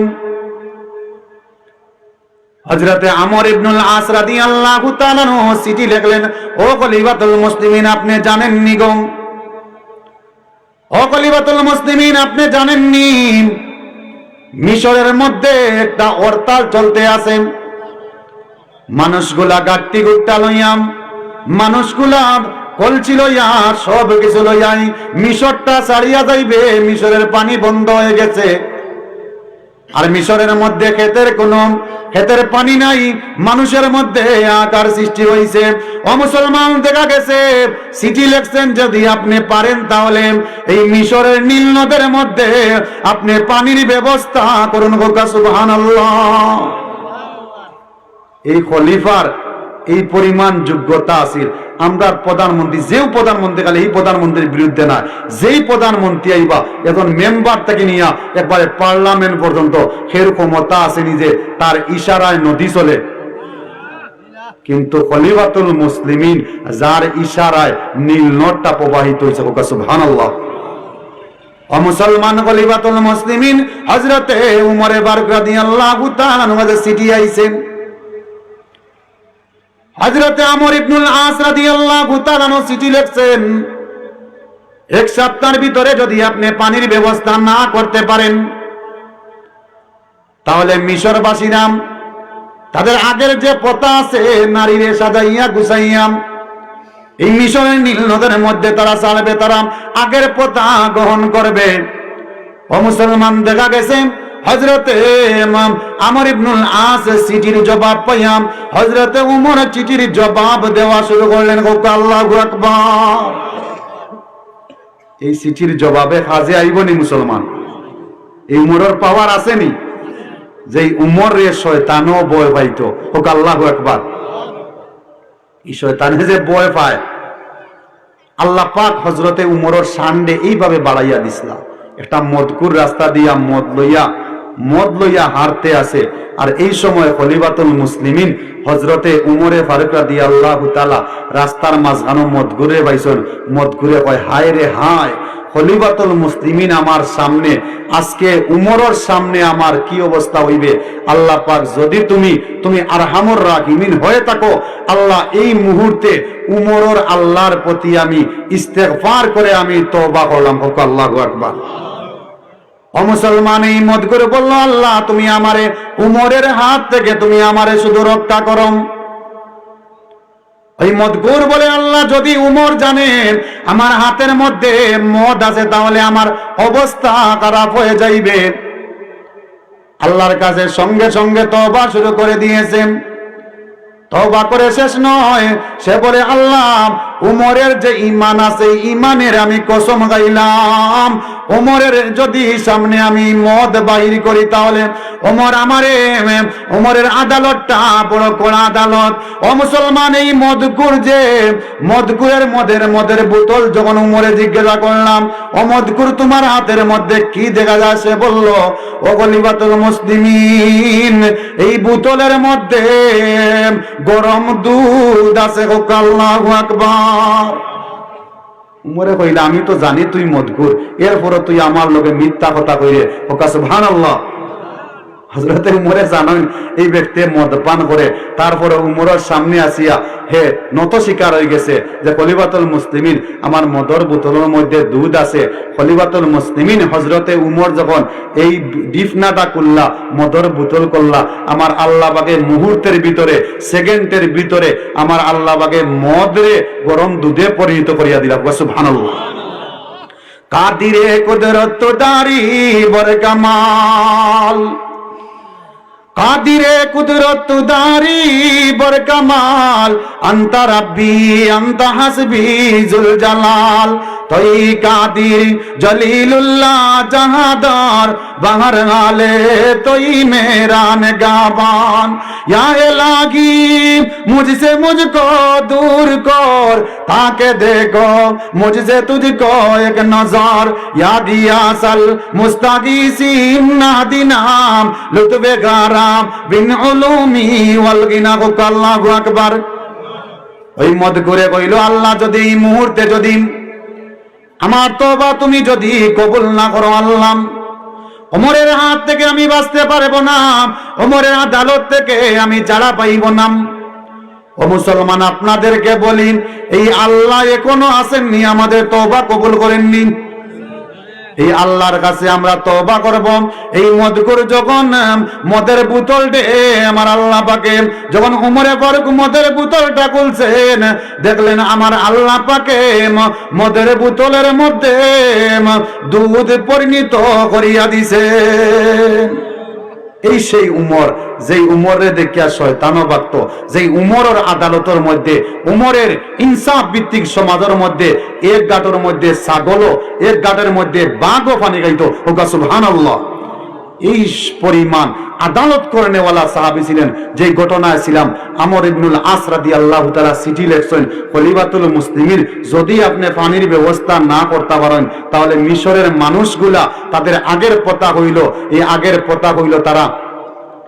হযরতে আমর ইবনুল আস রাদিয়াল্লাহু তাআলা আনহু চিঠি লিখলেন, ও খলিফাতুল মুসলিমিন, আপনি জানেননি গো, ও খলিফাতুল মুসলিমিন, আপনি জানেননি মিশরের মধ্যে একটা হরতাল চলতে আছে। মানুষগুলা গাট্টি গুট্টা লইয়াম, মানুষগুলা কলছি লইয়া, সব কিছু লইয়াই মিশরটা ছাড়িয়া যাইবে। মিশরের পানি বন্ধ হয়ে গেছে, আর মিশরের মধ্যে ক্ষেতের পানি নাই। মানুষের মধ্যে আকার সৃষ্টি হয়েছে। ও মুসলমান, দেখা গেছে চিঠি লিখছেন, যদি আপনি পারেন তাহলে এই মিশরের নীল নদের মধ্যে আপনি পানির ব্যবস্থা করুন। সুবহানাল্লাহ। এই খলিফার এই পরিমাণ যোগ্যতা আছে। আমরা প্রধানমন্ত্রী, যেও প্রধানমন্ত্রী খালি এই প্রধানমন্ত্রীর বিরুদ্ধে না, যেই প্রধানমন্ত্রী আইবা এখন মেম্বার থেকে নিয়ে একবারে পার্লামেন্ট পর্যন্ত এর ক্ষমতা আছে নিজে, তার ইশারায় নদী চলে। কিন্তু খলিফাতুল মুসলিমিন যার ইশারায় নীল নদটা প্রবাহিত হয়েছে। সুবহানাল্লাহ। ও মুসলমান, খলিফাতুল মুসলিমিন হযরতে উমর ফারুক রাদিয়াল্লাহু তাআলা আনহু চিঠি আইছেন। হযরতে আমর ইবনুল আস রাদিয়াল্লাহু তাআলা আনহু চিঠি লিখছেন, এক সপ্তাহের ভিতরে যদি আপনি পানির ব্যবস্থা না করতে পারেন তাহলে মিশরবাসীরা তাদের আগের যে প্রথা আছে নারীরে সাজাইয়া গুছাইয়া এই মিশরের নীল নদের মধ্যে তারা চালবে, তারা আগের প্রথা গ্রহণ করবে। ও মুসলমান, দেখা গেছে হযরতে আমর ইবনুল আস চিঠির জবাব পাইয়াম হযরতে উমর চিঠির জবাব দেওয়া শুরু করলেন। আল্লাহু আকবার। এই চিঠির জবাবে কাজে আইবনি মুসলমান? এই উমরের পাওয়ার আসেনি যে উমর রে শয়তানও ভয় পাইতো। হোক আল্লাহু আকবার। এই শয়তানে যে ভয় পায়, আল্লাহ পাক হযরতে উমরের শানডে এইভাবে বাড়াইয়া দিছিলা। একটা মদকুর রাস্তা দিয়া মদ লইয়া হারতে আছে, আর এই সময় খলিফাতুল মুসলিমিন হযরতে উমরে ফারুক রাদিয়াল্লাহু তাআলা রাস্তার মাঝখানে মদগুরে পাইছেন। মদগুরে কয়, হায় রে হায়, খলিফাতুল মুসলিমিন আমার সামনে, আজকে উমরের সামনে আমার কি অবস্থা হইবে। আল্লাহ পাক যদি তুমি আরহামুর রাহিমিন হয়ে থাকো, আল্লাহ এই মুহূর্তে উমরের আল্লাহর প্রতি আমি ইস্তেগফার করে আমি তওবা করলাম। হোক আল্লাহু আকবার। ও মুসলমান, এই মদগুরে বলল, আল্লাহ তুমি আমারে উমরের হাত থেকে তুমি আমারে শুধু রক্ষা করো। ওই মদগুর বলে, আল্লাহ যদি উমর জানেন আমার হাতের মধ্যে মদ আছে তাহলে আমার অবস্থা খারাপ হয়ে যাইবে। আল্লাহর কাছে সঙ্গে সঙ্গে তওবা শুরু করে দিয়েছেন। তওবা করে শেষ নয়, সে বলে, আল্লাহ উমরের যে ঈমান আছে ঈমানের আমি কসম খাইলাম, উমরের যদি সামনে আমি মদ বাহির করি তাহলে উমরের আদালতটা বড় কড়া আদালত। ও মুসলমান, এই মদের বোতল যখন উমরে জিজ্ঞাসা করলাম, ও মদকুর তোমার হাতের মধ্যে কি দেখা যায়? সে বলল, ও খলিফাতুল মুসলিমিন, এই বোতলের মধ্যে গরম দুধ আছে। হোক আল্লাহু আকবার। উমরে কইলা, আমি তো জানি তুই মদকুর, এরপরে তুই আমার লগে মিথ্যা কথা কইরে। ওকা সুবহানাল্লাহ। হযরতে উমরে জানেন এই ব্যক্তি মদ পান করে, তারপরে উমরের সামনে আসিয়া হে নত শিকার হয়ে গেছে যে খলিফাতুল মুসলিমিন আমার মদর বোতলের মধ্যে দুধ আছে। খলিফাতুল মুসলিমিন হযরতে উমর যখন এই ডিফনাটা করলা, মদর বোতল করলা, আমার আল্লাহ পাকে মুহূর্তের ভিতরে, সেকেন্ডের ভিতরে আমার আল্লাহ পাকে মদরে গরম দুধে পরিণত করিয়া দিলা। সুবহানাল্লাহ। কাদিরে কুদরত দারি বর কামাল, কাদিরে কুদরত দারি বর কামাল, আনতা রাব্বি আনতা হাসবি জুল জালাল। তুই কাদির জলিলুল্লাহ জাহাদার, বাহার হালে তুই মেরা নিগাহবান। ইয়া ইলাহি মুঝসে মুঝকো দূর কর, তাকে দেখো মুঝসে তুঝকো এক নজর। ইয়া গিয়াসাল মুস্তাগীসিন নাদিনাম, লুতফে গারাম বিন উলুমি ওয়াল গিনা। আল্লাহু আকবার। ওই মদকুরে কইল, আল্লাহ যদি এই মুহূর্তে যদি আমার তওবা তুমি যদি কবুল না করো আল্লাহ, ওমরের হাত থেকে আমি বাঁচতে পারবো না, ওমরের আদালত থেকে আমি ছাড়া পাইব না। ও মুসলমান, আপনাদেরকে বলি, এই আল্লাহ এখনো আসেননি, আমাদের তওবা কবুল করেননি। এই আল্লাহর কাছে আমরা তওবা করব। এই মদকুর যখন মদের বোতলটা আমার আল্লাহ পাকে যখন উমরে ফারুক মদের বোতলটা খুলছেন, দেখলেন আমার আল্লাহ পাকে মদের বোতলের মধ্যে দুধ পরিণত করিয়া দিছে। এই সেই উমর, যেই উমরের দেখিয়া শয়তানও বাক্ত, যেই উমরের আদালতের মধ্যে, উমরের ইনসাফ ভিত্তিক সমাজের মধ্যে এক গাঁটের মধ্যে ছাগলও, এক গাঁটের মধ্যে বাঘও পানি গাইতো। ওকা সুবহানাল্লাহ। এই পরিমাণ আদালত করে নেওয়ালা সাহাবী ছিলেন। যে ঘটনায় ছিলাম, আমর ইবনুল আস রাদিয়াল্লাহু তাআলা চিঠি লিখছেন খলিফাতুল মুসলিমিন, যদি আপনি পানির ব্যবস্থা না করতে পারেন তাহলে মিশরের মানুষগুলা তাদের আগের পতা হইল, এই আগের পতা হইল তারা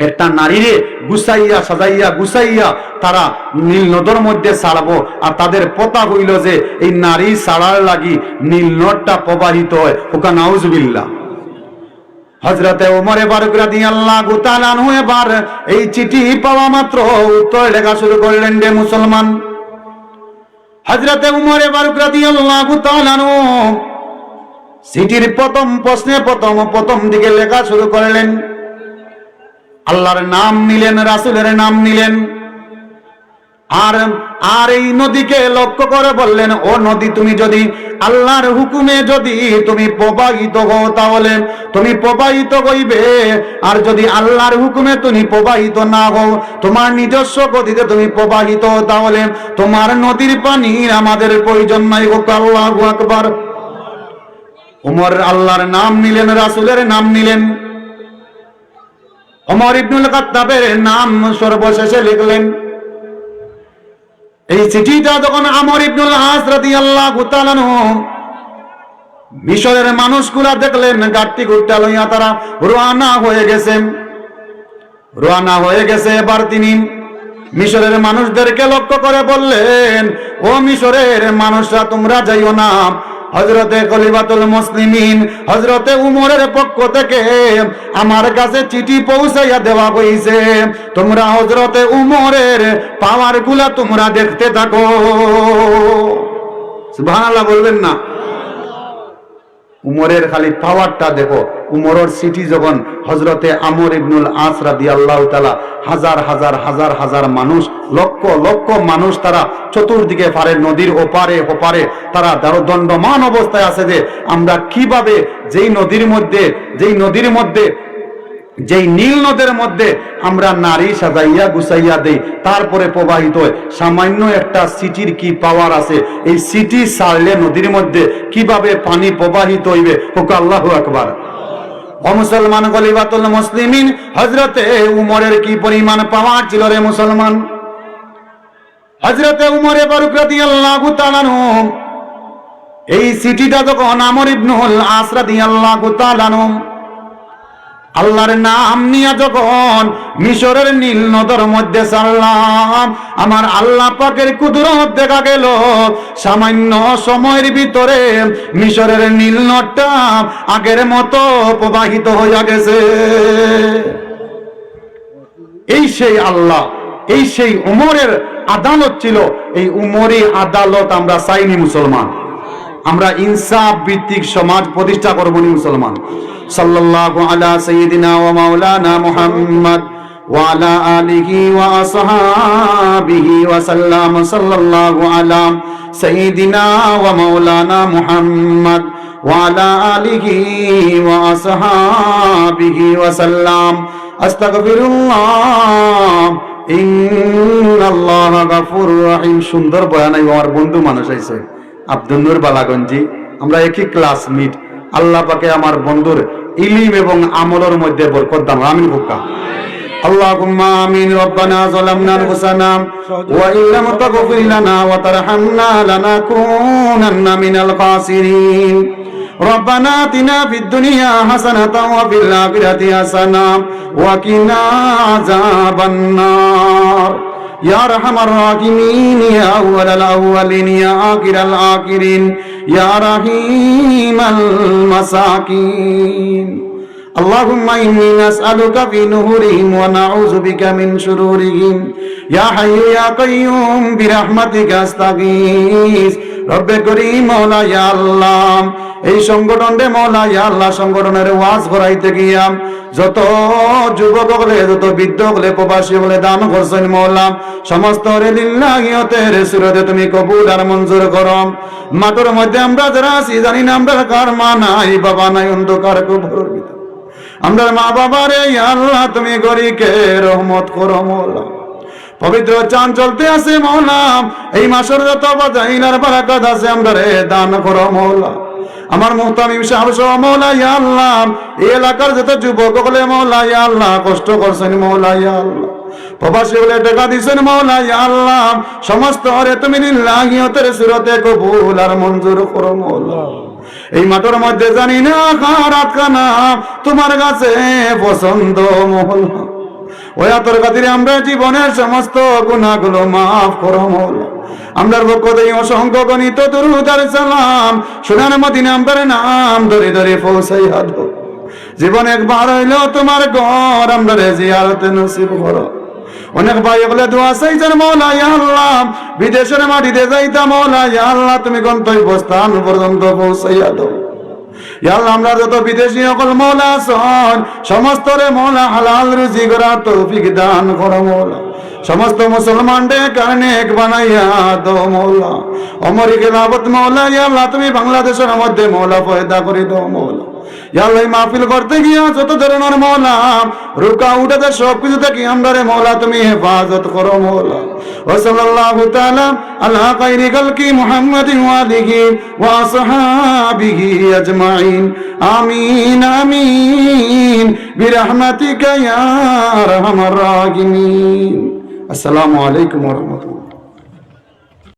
একটা নারীরে গুছাইয়া সাজাইয়া গুছাইয়া তারা নীল নদের মধ্যে ছাড়বো। আর তাদের পতা হইল যে এই নারী ছাড়ার লাগি নীল নদটা প্রবাহিত হয়। ওকা নাউজুবিল্লাহ। হযরতে ওমর ফারুক রাদিয়াল্লাহু তাআলা আনহু এবার এই চিঠি পাওয়া মাত্র উত্তর লেখা শুরু করলেন। রে মুসলমান, হযরতে ওমর ফারুক রাদিয়াল্লাহু তাআলা আনহু চিঠির প্রথম প্রশ্নে প্রথম দিকে লেখা শুরু করলেন। আল্লাহর নাম নিলেন, রাসূলের নাম নিলেন, আর এই নদীকে লক্ষ্য করে বললেন, ও নদী, তুমি যদি আল্লাহর হুকুমে যদি তুমি প্রবাহিত হও তাহলে তুমি প্রবাহিত হইবে, আর যদি আল্লাহর হুকুমে তুমি প্রবাহিত না হও, তোমার নিজস্ব গতিতে তুমি প্রবাহিত হও, তাহলে তোমার নদীর পানি আমাদের প্রয়োজন নাই। হোক আল্লাহু আকবার। ওমর আল্লাহর নাম নিলেন, রাসূলের নাম নিলেন, ওমর ইবনুল খাত্তাবের নাম সর্বশেষে লিখলেন। এই চিঠিটা যখন আমর ইবনুল আস রাদিয়াল্লাহু তাআলা মিশরের মানুষগুলা দেখলেন, গাট্টি গুট্টা লইয়া তারা রওনা হয়ে গেছে। এবার তিনি মিশরের মানুষদেরকে লক্ষ্য করে বললেন, ও মিশরের মানুষরা, তোমরা যাইও না। হযরতে খলিফাতুল মুসলিমিন হযরতে উমরের পক্ষ থেকে আমার কাছে চিঠি পৌঁছাইয়া দেওয়া হইছে, তোমরা হযরতে উমরের পাওয়ার গুলা তোমরা দেখতে থাকো। সুবহানাল্লাহ বলবেন না? উমরের খালি পাওয়ারটা দেখো। উমরের চিঠি যখন হযরতে আমর ইবনুল আস রাদিয়াল্লাহু তাআলা হাজার মানুষ, লক্ষ লক্ষ মানুষ তারা চতুর্দিকে পারে, নদীর ওপারে ওপারে তারা দণ্ডমান অবস্থায় আছে যে আমরা কিভাবে যেই নীল নদের মধ্যে আমরা নারী সাজাইয়া গুছাইয়া দেই, তারপরে প্রবাহিত হয়। সামান্য একটা সিটির কি পাওয়ার আছে, এই সিটি ছাড়লে নদীর মধ্যে কিভাবে পানি প্রবাহিত হইবে। হোক আল্লাহু আকবার। ও মুসলমান, খলিফাতুল মুসলিমিন হযরতে উমরের কি পরিমাণ পাওয়ার ছিল রে মুসলমান। হযরতে উমর ফারুক রাদিয়াল্লাহু তাআলা আনহু এই সিটিটা যখন আমর ইবনুল আস রাদিয়াল্লাহু তাআলা আনহু আল্লাহর নাম নিয়ে যখন মিশরের নীল নদের মধ্যে ছাড়লাম, আমার আল্লাহ পাকের কুদরত দেখা গেল। সামান্য সময়ের ভিতরে মিশরের নীল নদটা আগের মতো প্রবাহিত হইয়া গেছে। এই সেই আল্লাহ, এই সেই উমরের আদালত ছিল। এই উমরি আদালত আমরা চাইনি মুসলমান, আমরা ইনসাফ ভিত্তিক সমাজ প্রতিষ্ঠা করব নি মুসলমান। সাল্লাল্লাহু আলা সাইয়্যিদিনা ওয়া মাওলানা মুহাম্মদ ওয়া আলা আলিহি ওয়া আসহাবিহি ওয়া সাল্লাম। সাল্লাল্লাহু আলা সাইয়্যিদিনা ওয়া মাওলানা মুহাম্মদ ওয়া আলা আলিহি ওয়া আসহাবিহি ওয়া সাল্লাম। আস্তাগফিরুল্লাহ, ইন্নাল্লাহা গাফুরুর রহিম। সুন্দর বয়ান। আমার বন্ধু মানুষ আইছে আব্দুল নূর বালাগঞ্জি, আমরা একই ক্লাসমেট। আল্লাহ পাকে আমার বন্ধুর ইলম এবং আমলের মধ্যে বরকত দান। আমিন বুকা আল্লাহুম্মা আমিন। রব্বানা যালামনা আনফুসানা ওয়া ইল্লাম তাগফির লানা ওয়া তারহামনা লানাকুনান্না মিনাল খাসিরিন। রব্বানা আতিনা ফিদ দুনিয়া হাসানাতাও ওয়া ফিল আখিরাতি হাসানাতাও ওয়া কিনা আযাবান নার। ইয়া আরহামার রাহিমিন, ইয়া আউয়ালাল আউয়ালিন, ইয়া আখিরাল আখিরিন, ইয়া রাহিমাল মাসাকিন। اللهم إني نسألك في نهورهم ونعوذ بك من شرورهم يا حي يا قيوم برحمتك أستغيث رب كريم مولا يا الله এই সংগঠন রে মওলা ইয়া আল্লাহ সংগঠনের ওয়াজ করাইতে গিয়া যত যুবক হলে যত বৃদ্ধ হলে প্রবাসী হলে দান করছেন মওলা সমস্ত রে লিল্লাহিয়তের সুরতে তুমি কবুল আর মঞ্জুর করো। মাঠের মধ্যে আমরা যারা আছি জানি না আমরা কার মা নাই বাবা নাই অন্ধকার কবরের ভিতর আমরা মা বাবারে ইয়া আল্লাহ তুমি গরিকে রহমত করো মওলা। পবিত্র চাঁদ চলতে আছে মওলা এই মাসের যত বাজাইনার বারাকাত আছে আমরা রে দান করো মওলা। আমার মুহতামিম সাহেব সহ মওলা ইয়া আল্লাহ এই এলাকার যত যুবক হলে মওলা ইয়া আল্লাহ কষ্ট করছেন মওলা ইয়া আল্লাহ প্রবাসী হলে টাকা দিছেন মওলা ইয়া আল্লাহ সমস্ত রে তুমি লিল্লাহিয়তের সুরতে কবুল আর মঞ্জুর করো মওলা। এই মাঠের মধ্যে জানি না খারাপ খানা তোমার কাছে পছন্দ মওলা ওই আতর খাতিরে আমরা জীবনের সমস্ত গুনাহগুলো মাফ করো মওলা। আমরার পক্ষ থেকে অসংখ্য গণিত দরুদ আর সালাম সোনার মদিনা আমরার নাম ধরে ধরে পৌঁছাইয়া দাও। জীবন একবার হইলো তোমার ঘর আমরারে জিয়ারতে নসিব করো। অনেক ভাই বলে দোয়া চাইছেন মওলা ইয়া আল্লাহ বিদেশের মাটিতে যাইতা মওলা ইয়া আল্লাহ তুমি গন্তব্যস্থান পর্যন্ত পৌঁছাইয়া দাও। ইয়া আল্লাহ আমরা যত বিদেশি সকল মওলা আছেন সমস্ত রে মওলা হালাল রুজি করার তৌফিক দান করো মওলা। সমস্ত মুসলমানদের কারণে এক বানাইয়া দাও মওলা। অমরিকে লাভত মওলা ইয়া আল্লাহ তুমি বাংলাদেশের মধ্যে মওলা পয়দা করে দাও মওলা। ইয়া আল্লাহ মাহফিল করতে গিয়া যত ধরনের মওলা রুকা উঠাতে সব কিছু থেকে আমরা রে মওলা তুমি হেফাজত করো মওলা। ওয়া সাল্লাল্লাহু তাআলা আলা খায়রি খালকি মুহাম্মাদিন ওয়া আলিহি ওয়া আসহাবিহি আজমাইন আমিন আমিন বিরহমাতিকা ইয়া আরহামার রাহিমিন। আসসালামু আলাইকুম ওয়া রাহমাতুল্লাহ।